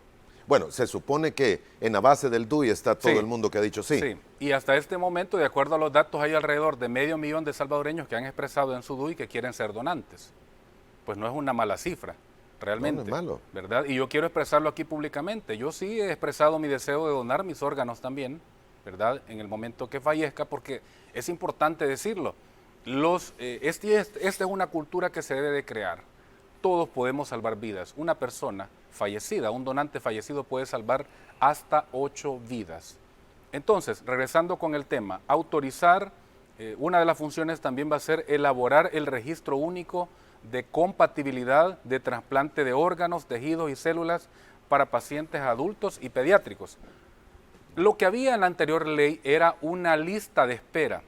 Bueno, se supone que en la base del DUI está todo el mundo que ha dicho sí.
Sí, y hasta este momento, de acuerdo a los datos, hay alrededor de 500,000 de salvadoreños que han expresado en su DUI que quieren ser donantes. Pues no es una mala cifra. realmente.
No, no es malo.
¿Verdad? Y yo quiero expresarlo aquí públicamente. Yo sí he expresado mi deseo de donar mis órganos también, ¿verdad? En el momento que fallezca, porque es importante decirlo. Esta es una cultura que se debe de crear. Todos podemos salvar vidas. Una persona fallecida, un donante fallecido puede salvar hasta 8 vidas. Entonces, regresando con el tema, autorizar, una de las funciones también va a ser elaborar el registro único de compatibilidad de trasplante de órganos, tejidos y células para pacientes adultos y pediátricos. Lo que había en la anterior ley era una lista de espera.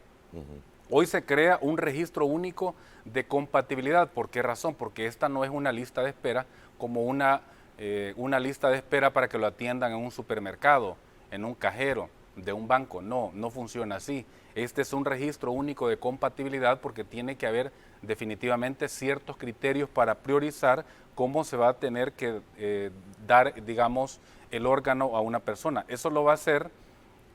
Hoy se crea un registro único de compatibilidad. ¿Por qué razón? Porque esta no es una lista de espera como una lista de espera para que lo atiendan en un supermercado, en un cajero, de un banco. No, no funciona así. Este es un registro único de compatibilidad porque tiene que haber definitivamente ciertos criterios para priorizar cómo se va a tener que dar, digamos, el órgano a una persona. Eso lo va a hacer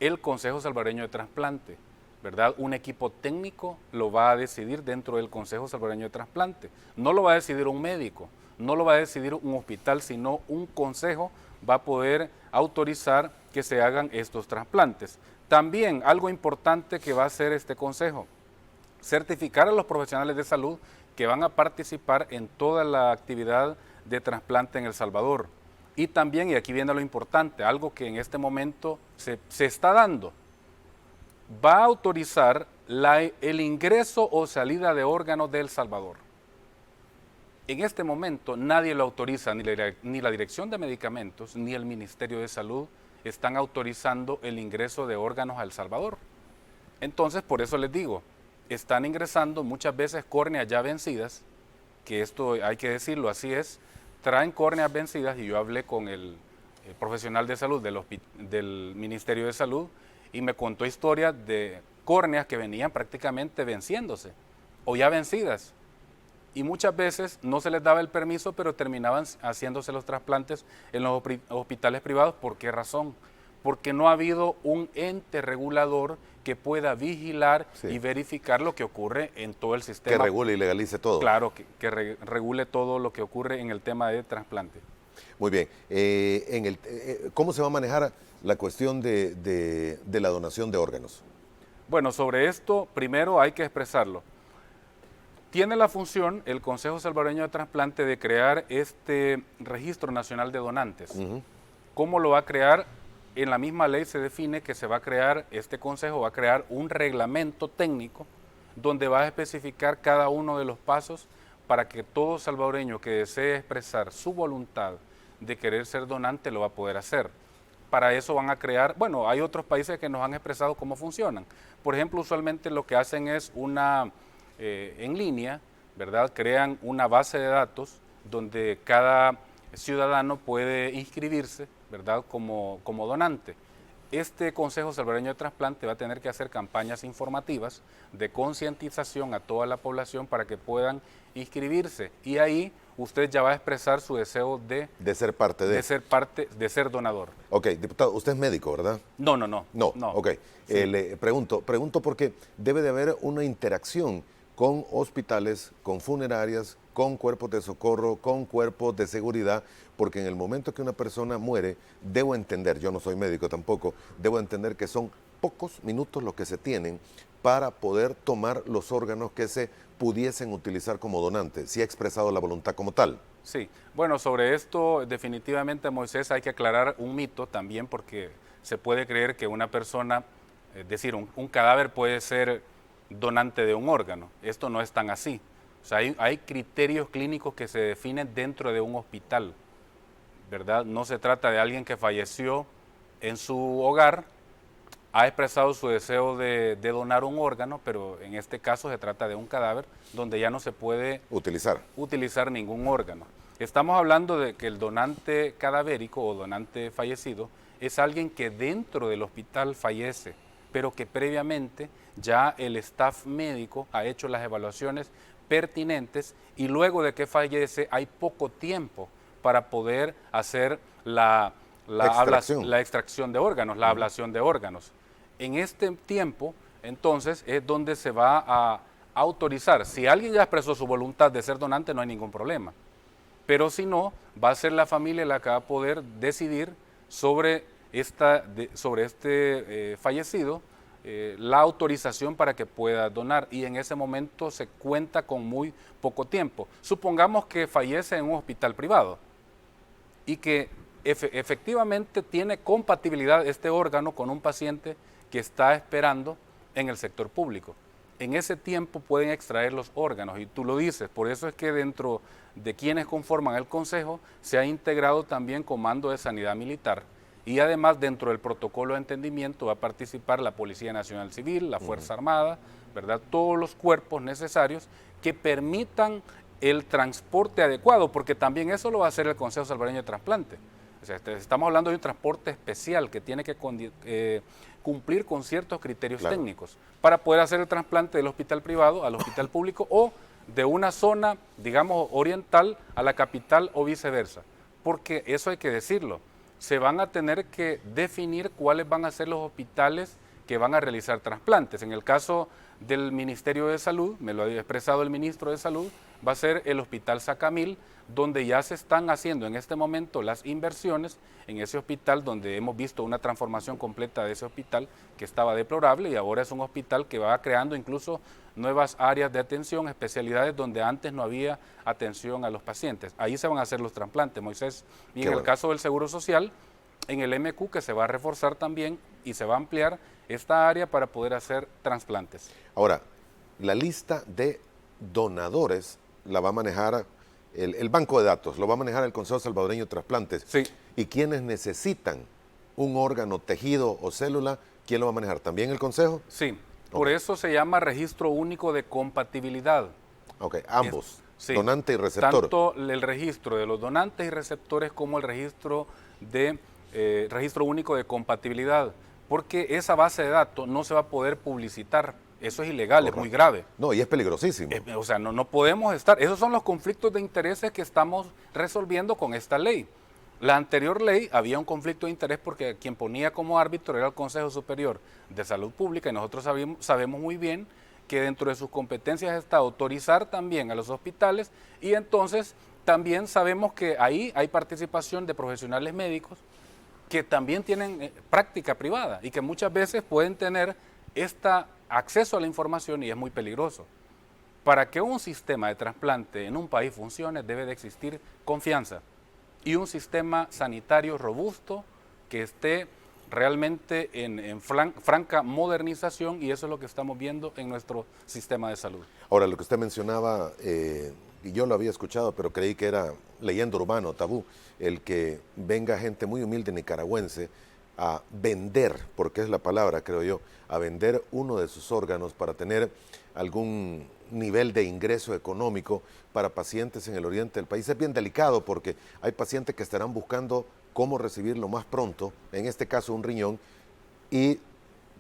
el Consejo Salvadoreño de Trasplante, ¿verdad? Un equipo técnico lo va a decidir dentro del Consejo Salvadoreño de Trasplante. No lo va a decidir un médico, no lo va a decidir un hospital, sino un consejo va a poder autorizar que se hagan estos trasplantes. También algo importante que va a hacer este consejo, certificar a los profesionales de salud que van a participar en toda la actividad de trasplante en El Salvador. Y también, y aquí viene lo importante, algo que en este momento se está dando, va a autorizar el ingreso o salida de órganos de El Salvador. En este momento nadie lo autoriza, ni la Dirección de Medicamentos, ni el Ministerio de Salud están autorizando el ingreso de órganos a El Salvador. Entonces, por eso les digo, están ingresando muchas veces córneas ya vencidas, que esto hay que decirlo, así es, traen córneas vencidas, y yo hablé con el profesional de salud del Ministerio de Salud y me contó historias de córneas que venían prácticamente venciéndose o ya vencidas. Y muchas veces no se les daba el permiso, pero terminaban haciéndose los trasplantes en los hospitales privados. ¿Por qué razón? Porque no ha habido un ente regulador que pueda vigilar y verificar lo que ocurre en todo el sistema.
Que regule y legalice todo.
Claro, que regule todo lo que ocurre en el tema de trasplante.
Muy bien. ¿Cómo se va a manejar la cuestión de la donación de órganos?
Bueno, sobre esto primero hay que expresarlo. Tiene la función el Consejo Salvadoreño de Trasplante de crear este Registro Nacional de Donantes. ¿Cómo lo va a crear? En la misma ley se define que se va a crear, este consejo va a crear un reglamento técnico donde va a especificar cada uno de los pasos para que todo salvadoreño que desee expresar su voluntad de querer ser donante lo va a poder hacer. Para eso van a crear, bueno, hay otros países que nos han expresado cómo funcionan. Por ejemplo, usualmente lo que hacen es en línea, ¿verdad? Crean una base de datos donde cada ciudadano puede inscribirse, ¿verdad? Como donante. Este Consejo Salvadoreño de Trasplante va a tener que hacer campañas informativas de concientización a toda la población para que puedan inscribirse, y ahí usted ya va a expresar su deseo de ser parte de ser donador.
Ok, diputado, usted es médico, ¿verdad?
No.
Ok.
Sí.
Le pregunto porque debe de haber una interacción con hospitales, con funerarias, con cuerpos de socorro, con cuerpos de seguridad, porque en el momento que una persona muere, debo entender, yo no soy médico tampoco, debo entender que son pocos minutos los que se tienen para poder tomar los órganos que se pudiesen utilizar como donante, si ha expresado la voluntad como tal.
Sí, bueno, sobre esto definitivamente, Moisés, hay que aclarar un mito también, porque se puede creer que una persona, es decir, un cadáver puede ser donante de un órgano. Esto no es tan así. O sea, hay criterios clínicos que se definen dentro de un hospital, ¿verdad? No se trata de alguien que falleció en su hogar, ha expresado su deseo de donar un órgano, pero en este caso se trata de un cadáver donde ya no se puede utilizar ningún órgano. Estamos hablando de que el donante cadavérico o donante fallecido es alguien que dentro del hospital fallece, pero que previamente ya el staff médico ha hecho las evaluaciones pertinentes, y luego de que fallece hay poco tiempo para poder hacer la extracción de órganos, la ablación de órganos. En este tiempo, entonces, es donde se va a autorizar. Si alguien ya expresó su voluntad de ser donante, no hay ningún problema. pero si no, va a ser la familia la que va a poder decidir sobre, este fallecido, la autorización para que pueda donar, y en ese momento se cuenta con muy poco tiempo. Supongamos que fallece en un hospital privado y que efectivamente tiene compatibilidad este órgano con un paciente que está esperando en el sector público. En ese tiempo pueden extraer los órganos, y tú lo dices, por eso es que dentro de quienes conforman el Consejo se ha integrado también Comando de Sanidad Militar, y además dentro del protocolo de entendimiento va a participar la Policía Nacional Civil, la Fuerza Armada, ¿verdad? Todos los cuerpos necesarios que permitan el transporte adecuado, porque también eso lo va a hacer el Consejo Salvadoreño de Trasplante. O sea, estamos hablando de un transporte especial que tiene que cumplir con ciertos criterios técnicos para poder hacer el trasplante del hospital privado al hospital público, o de una zona, digamos, oriental a la capital o viceversa. Porque eso hay que decirlo, se van a tener que definir cuáles van a ser los hospitales que van a realizar trasplantes. En el caso del Ministerio de Salud, me lo ha expresado el ministro de Salud, va a ser el Hospital Sacamil, donde ya se están haciendo en este momento las inversiones en ese hospital, donde hemos visto una transformación completa de ese hospital que estaba deplorable, y ahora es un hospital que va creando incluso nuevas áreas de atención, especialidades donde antes no había atención a los pacientes. Ahí se van a hacer los trasplantes, Moisés. Y en el caso del Seguro Social, en el MQ, que se va a reforzar también y se va a ampliar esta área para poder hacer trasplantes.
Ahora, la lista de donadores la va a manejar el banco de datos, lo va a manejar el Consejo Salvadoreño de Trasplantes.
Sí.
Y quienes necesitan un órgano, tejido o célula, ¿quién lo va a manejar? ¿También el Consejo?
Sí, por eso se llama Registro Único de Compatibilidad.
Ok, ambos,
sí,
donante y receptor.
Tanto el registro de los donantes y receptores como el registro Único de Compatibilidad, porque esa base de datos no se va a poder publicitar. Eso es ilegal, correcto, es muy grave.
No, y es peligrosísimo.
O sea, no podemos estar. Esos son los conflictos de intereses que estamos resolviendo con esta ley. La anterior ley había un conflicto de interés porque quien ponía como árbitro era el Consejo Superior de Salud Pública, y nosotros sabemos muy bien que dentro de sus competencias está autorizar también a los hospitales, y entonces también sabemos que ahí hay participación de profesionales médicos que también tienen práctica privada y que muchas veces pueden tener acceso a la información, y es muy peligroso. Para que un sistema de trasplante en un país funcione debe de existir confianza y un sistema sanitario robusto que esté realmente en franca modernización, y eso es lo que estamos viendo en nuestro sistema de salud.
Ahora, lo que usted mencionaba, y yo lo había escuchado, pero creí que era leyenda urbana o tabú, el que venga gente muy humilde nicaragüense a vender, porque es la palabra, creo yo, a vender uno de sus órganos para tener algún nivel de ingreso económico para pacientes en el oriente del país. Es bien delicado porque hay pacientes que estarán buscando cómo recibirlo más pronto, en este caso un riñón, y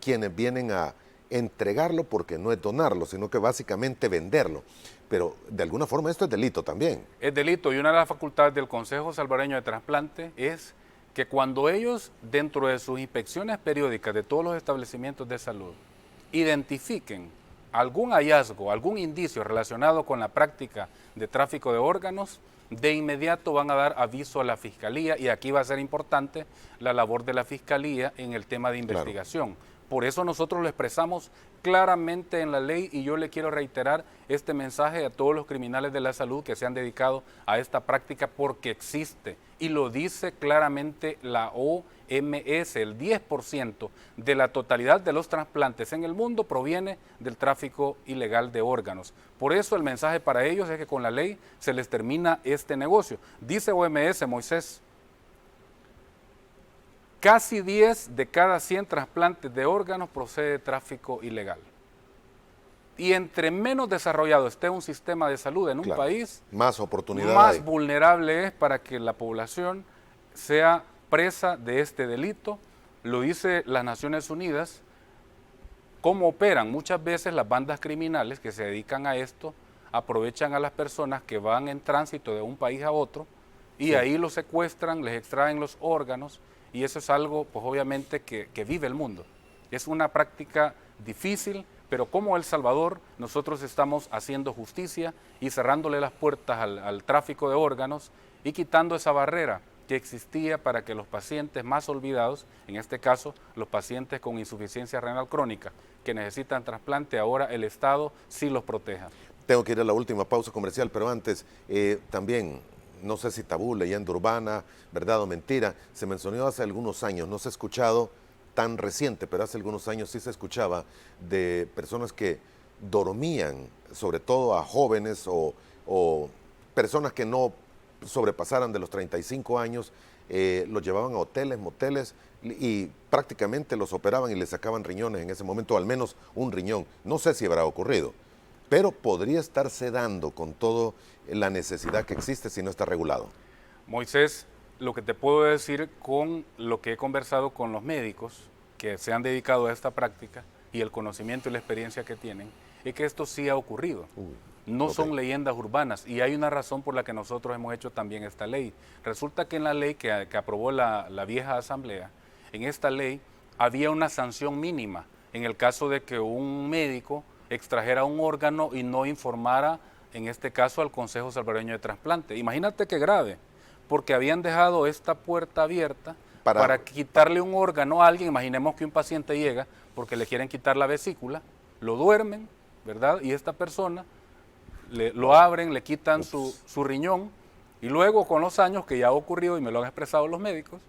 quienes vienen a entregarlo porque no es donarlo, sino que básicamente venderlo. Pero de alguna forma esto es delito también.
Es delito, y una de las facultades del Consejo Salvadoreño de Trasplante es que cuando ellos, dentro de sus inspecciones periódicas de todos los establecimientos de salud, identifiquen algún hallazgo, algún indicio relacionado con la práctica de tráfico de órganos, de inmediato van a dar aviso a la Fiscalía, y aquí va a ser importante la labor de la Fiscalía en el tema de investigación. Claro. Por eso nosotros lo expresamos claramente en la ley, y yo le quiero reiterar este mensaje a todos los criminales de la salud que se han dedicado a esta práctica, porque existe, y lo dice claramente la OMS, el 10% de la totalidad de los trasplantes en el mundo proviene del tráfico ilegal de órganos. Por eso el mensaje para ellos es que con la ley se les termina este negocio. Dice OMS, Moisés, casi 10 de cada 100 trasplantes de órganos procede de tráfico ilegal. Y entre menos desarrollado esté un sistema de salud en un país,
más oportunidad
más
hay.
Vulnerable es para que la población sea presa de este delito. Lo dice las Naciones Unidas. Cómo operan muchas veces las bandas criminales que se dedican a esto, aprovechan a las personas que van en tránsito de un país a otro, y ahí los secuestran, les extraen los órganos, y eso es algo, pues obviamente, que vive el mundo. Es una práctica difícil, Pero como El Salvador, nosotros estamos haciendo justicia y cerrándole las puertas al tráfico de órganos y quitando esa barrera que existía para que los pacientes más olvidados, en este caso los pacientes con insuficiencia renal crónica que necesitan trasplante, ahora el Estado sí los proteja.
Tengo que ir a la última pausa comercial, pero antes también, no sé si tabú, leyenda urbana, verdad o mentira, se mencionó hace algunos años, no se ha escuchado tan reciente, pero hace algunos años sí se escuchaba de personas que dormían, sobre todo a jóvenes o personas que no sobrepasaran de los 35 años, los llevaban a hoteles, moteles y prácticamente los operaban y les sacaban riñones en ese momento, al menos un riñón. No sé si habrá ocurrido, pero podría estarse dando con toda la necesidad que existe si no está regulado.
Moisés, lo que te puedo decir con lo que he conversado con los médicos que se han dedicado a esta práctica y el conocimiento y la experiencia que tienen, es que esto sí ha ocurrido. No son leyendas urbanas y hay una razón por la que nosotros hemos hecho también esta ley. Resulta que en la ley que aprobó la vieja asamblea, en esta ley había una sanción mínima en el caso de que un médico extrajera un órgano y no informara, en este caso, al Consejo Salvadoreño de Trasplante. Imagínate qué grave, porque habían dejado esta puerta abierta para quitarle un órgano a alguien. Imaginemos que un paciente llega porque le quieren quitar la vesícula, lo duermen, ¿verdad? Y esta persona lo abren, le quitan su riñón y luego con los años, que ya ha ocurrido y me lo han expresado los médicos,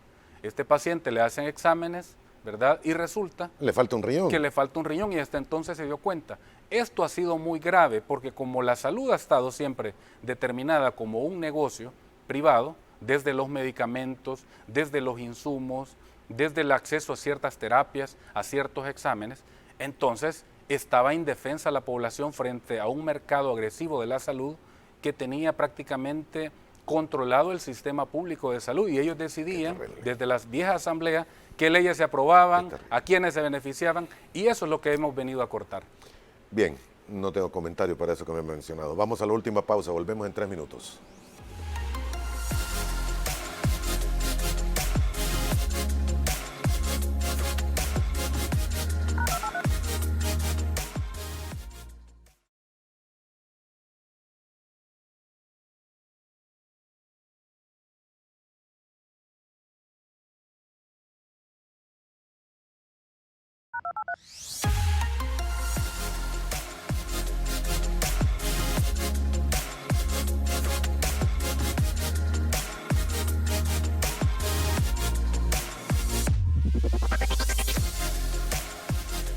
este paciente le hacen exámenes, ¿verdad? Y resulta
le falta un riñón.
Que le falta un riñón y hasta entonces se dio cuenta. Esto ha sido muy grave porque como la salud ha estado siempre determinada como un negocio privado, desde los medicamentos, desde los insumos, desde el acceso a ciertas terapias, a ciertos exámenes, entonces estaba indefensa la población frente a un mercado agresivo de la salud que tenía prácticamente controlado el sistema público de salud y ellos decidían desde las viejas asambleas qué leyes se aprobaban, a quiénes se beneficiaban y eso es lo que hemos venido a cortar.
Bien, no tengo comentario para eso que me han mencionado. Vamos a la última pausa, volvemos en 3 minutos.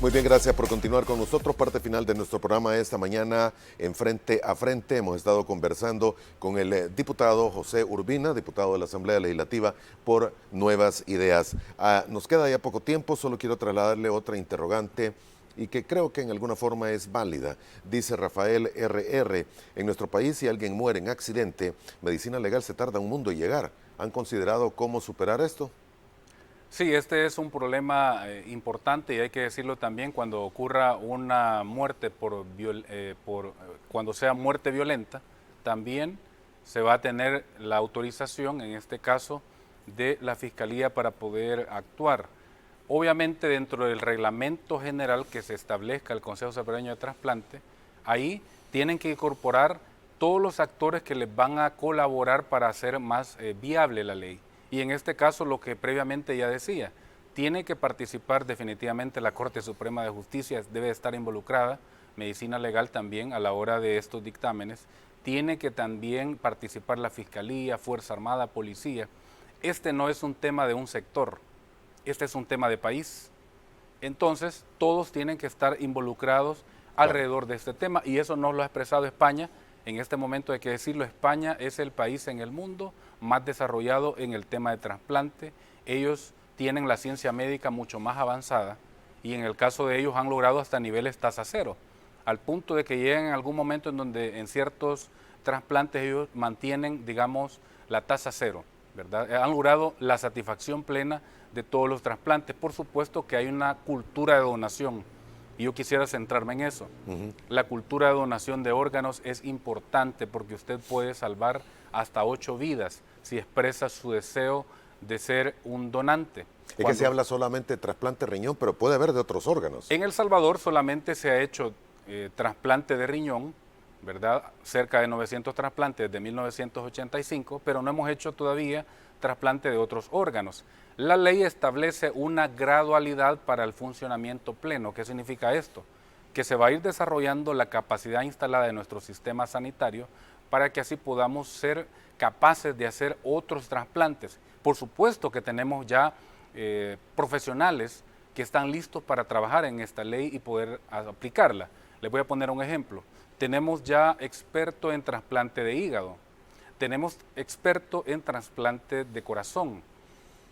Muy bien, gracias por continuar con nosotros. Parte final de nuestro programa esta mañana en Frente a Frente. Hemos estado conversando con el diputado José Urbina, diputado de la Asamblea Legislativa por Nuevas Ideas. Nos queda ya poco tiempo, solo quiero trasladarle otra interrogante y que creo que en alguna forma es válida. Dice Rafael R.R., en nuestro país si alguien muere en accidente, medicina legal se tarda un mundo en llegar. ¿Han considerado cómo superar esto?
Sí, este es un problema importante y hay que decirlo también cuando ocurra una muerte cuando sea muerte violenta, también se va a tener la autorización, en este caso, de la Fiscalía para poder actuar. Obviamente dentro del reglamento general que se establezca el Consejo Salvadoreño de Trasplante, ahí tienen que incorporar todos los actores que les van a colaborar para hacer más viable la ley. Y en este caso, lo que previamente ya decía, tiene que participar definitivamente la Corte Suprema de Justicia, debe estar involucrada, medicina legal también a la hora de estos dictámenes, tiene que también participar la Fiscalía, Fuerza Armada, Policía. Este no es un tema de un sector, este es un tema de país. Entonces, todos tienen que estar involucrados alrededor de este tema y eso nos lo ha expresado España. En este momento hay que decirlo, España es el país en el mundo más desarrollado en el tema de trasplante. Ellos tienen la ciencia médica mucho más avanzada y en el caso de ellos han logrado hasta niveles tasa cero, al punto de que llegan en algún momento en donde en ciertos trasplantes ellos mantienen, digamos, la tasa cero, ¿verdad? Han logrado la satisfacción plena de todos los trasplantes. Por supuesto que hay una cultura de donación. Y yo quisiera centrarme en eso. La cultura de donación de órganos es importante porque usted puede salvar hasta 8 vidas si expresa su deseo de ser un donante.
Es que se habla solamente de trasplante de riñón, pero puede haber de otros órganos.
En El Salvador solamente se ha hecho trasplante de riñón, ¿verdad? Cerca de 900 trasplantes desde 1985, pero no hemos hecho todavía trasplante de otros órganos. La ley establece una gradualidad para el funcionamiento pleno. ¿Qué significa esto? Que se va a ir desarrollando la capacidad instalada de nuestro sistema sanitario para que así podamos ser capaces de hacer otros trasplantes. Por supuesto que tenemos ya profesionales que están listos para trabajar en esta ley y poder aplicarla. Les voy a poner un ejemplo. Tenemos ya experto en trasplante de hígado, tenemos experto en trasplante de corazón,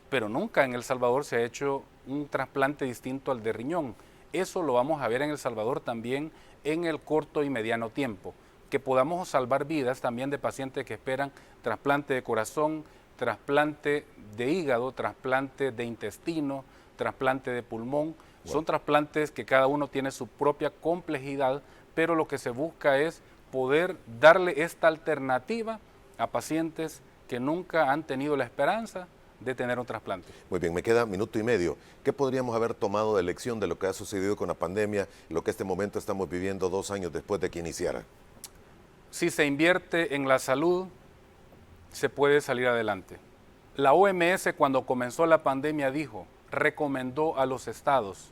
pero nunca en El Salvador se ha hecho un trasplante distinto al de riñón. Eso lo vamos a ver en El Salvador también en el corto y mediano tiempo, que podamos salvar vidas también de pacientes que esperan trasplante de corazón, trasplante de hígado, trasplante de intestino, trasplante de pulmón. Son trasplantes que cada uno tiene su propia complejidad, pero lo que se busca es poder darle esta alternativa a pacientes que nunca han tenido la esperanza de tener un trasplante.
Muy bien, me queda minuto y medio. ¿Qué podríamos haber tomado de lección de lo que ha sucedido con la pandemia, lo que este momento estamos viviendo 2 años después de que iniciara?
Si se invierte en la salud, se puede salir adelante. La OMS, cuando comenzó la pandemia, recomendó a los estados,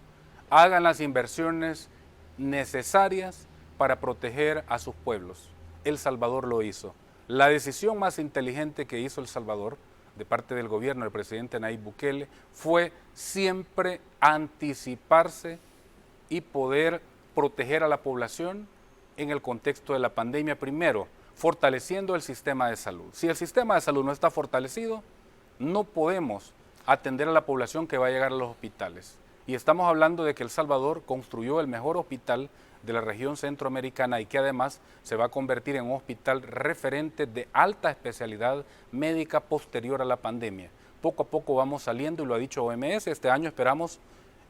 hagan las inversiones necesarias para proteger a sus pueblos. El Salvador lo hizo. La decisión más inteligente que hizo El Salvador, de parte del gobierno del presidente Nayib Bukele, fue siempre anticiparse y poder proteger a la población en el contexto de la pandemia, primero, fortaleciendo el sistema de salud. Si el sistema de salud no está fortalecido, no podemos atender a la población que va a llegar a los hospitales. Y estamos hablando de que El Salvador construyó el mejor hospital de la región centroamericana y que además se va a convertir en un hospital referente de alta especialidad médica posterior a la pandemia. Poco a poco vamos saliendo, y lo ha dicho OMS, este año esperamos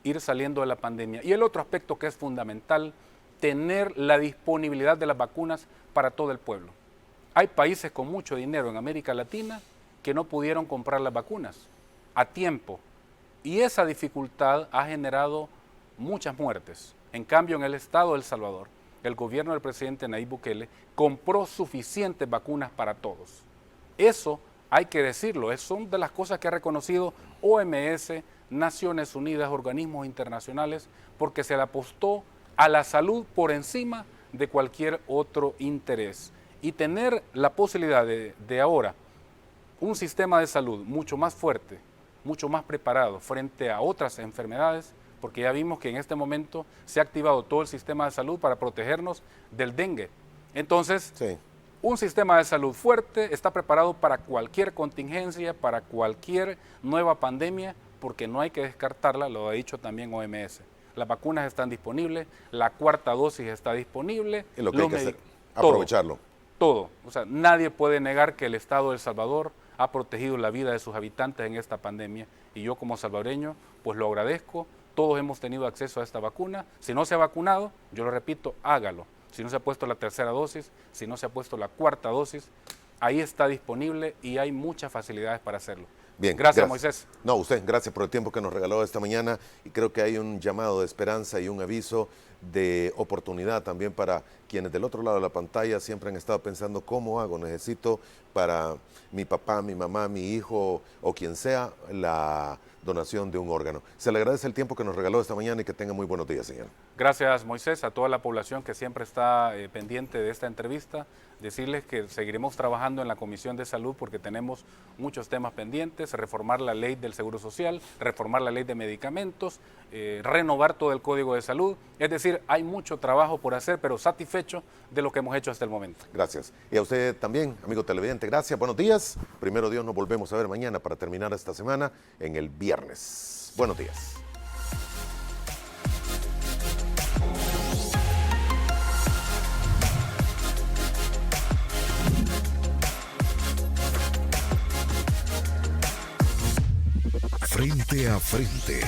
ir saliendo de la pandemia. Y el otro aspecto que es fundamental, tener la disponibilidad de las vacunas para todo el pueblo. Hay países con mucho dinero en América Latina que no pudieron comprar las vacunas a tiempo, y esa dificultad ha generado muchas muertes. En cambio, en el estado de El Salvador, el gobierno del presidente Nayib Bukele compró suficientes vacunas para todos. Eso hay que decirlo, son de las cosas que ha reconocido OMS, Naciones Unidas, organismos internacionales, porque se le apostó a la salud por encima de cualquier otro interés. Y tener la posibilidad de ahora un sistema de salud mucho más fuerte, mucho más preparado frente a otras enfermedades, porque ya vimos que en este momento se ha activado todo el sistema de salud para protegernos del dengue. Entonces, sí, un sistema de salud fuerte está preparado para cualquier contingencia, para cualquier nueva pandemia, porque no hay que descartarla, lo ha dicho también OMS. Las vacunas están disponibles, la 4ª dosis está disponible.
Y lo que hay que hacer, aprovecharlo.
Todo. O sea, nadie puede negar que el Estado de El Salvador ha protegido la vida de sus habitantes en esta pandemia, y yo como salvadoreño pues lo agradezco. Todos hemos tenido acceso a esta vacuna. Si no se ha vacunado, yo lo repito, hágalo. Si no se ha puesto la 3ª dosis, si no se ha puesto la 4ª dosis, ahí está disponible y hay muchas facilidades para hacerlo.
Bien,
gracias Moisés.
No, usted, gracias por el tiempo que nos regaló esta mañana, y creo que hay un llamado de esperanza y un aviso de oportunidad también para quienes del otro lado de la pantalla siempre han estado pensando cómo hago, necesito para mi papá, mi mamá, mi hijo o quien sea la donación de un órgano. Se le agradece el tiempo que nos regaló esta mañana y que tenga muy buenos días, señor.
Gracias, Moisés, a toda la población que siempre está pendiente de esta entrevista. Decirles que seguiremos trabajando en la Comisión de Salud porque tenemos muchos temas pendientes: reformar la ley del Seguro Social, reformar la ley de medicamentos, renovar todo el Código de Salud. Es decir, hay mucho trabajo por hacer, pero satisfecho de lo que hemos hecho hasta el momento.
Gracias. Y a usted también, amigo televidente, gracias. Buenos días. Primero Dios, nos volvemos a ver mañana para terminar esta semana en el viernes. Buenos días.
Frente a frente.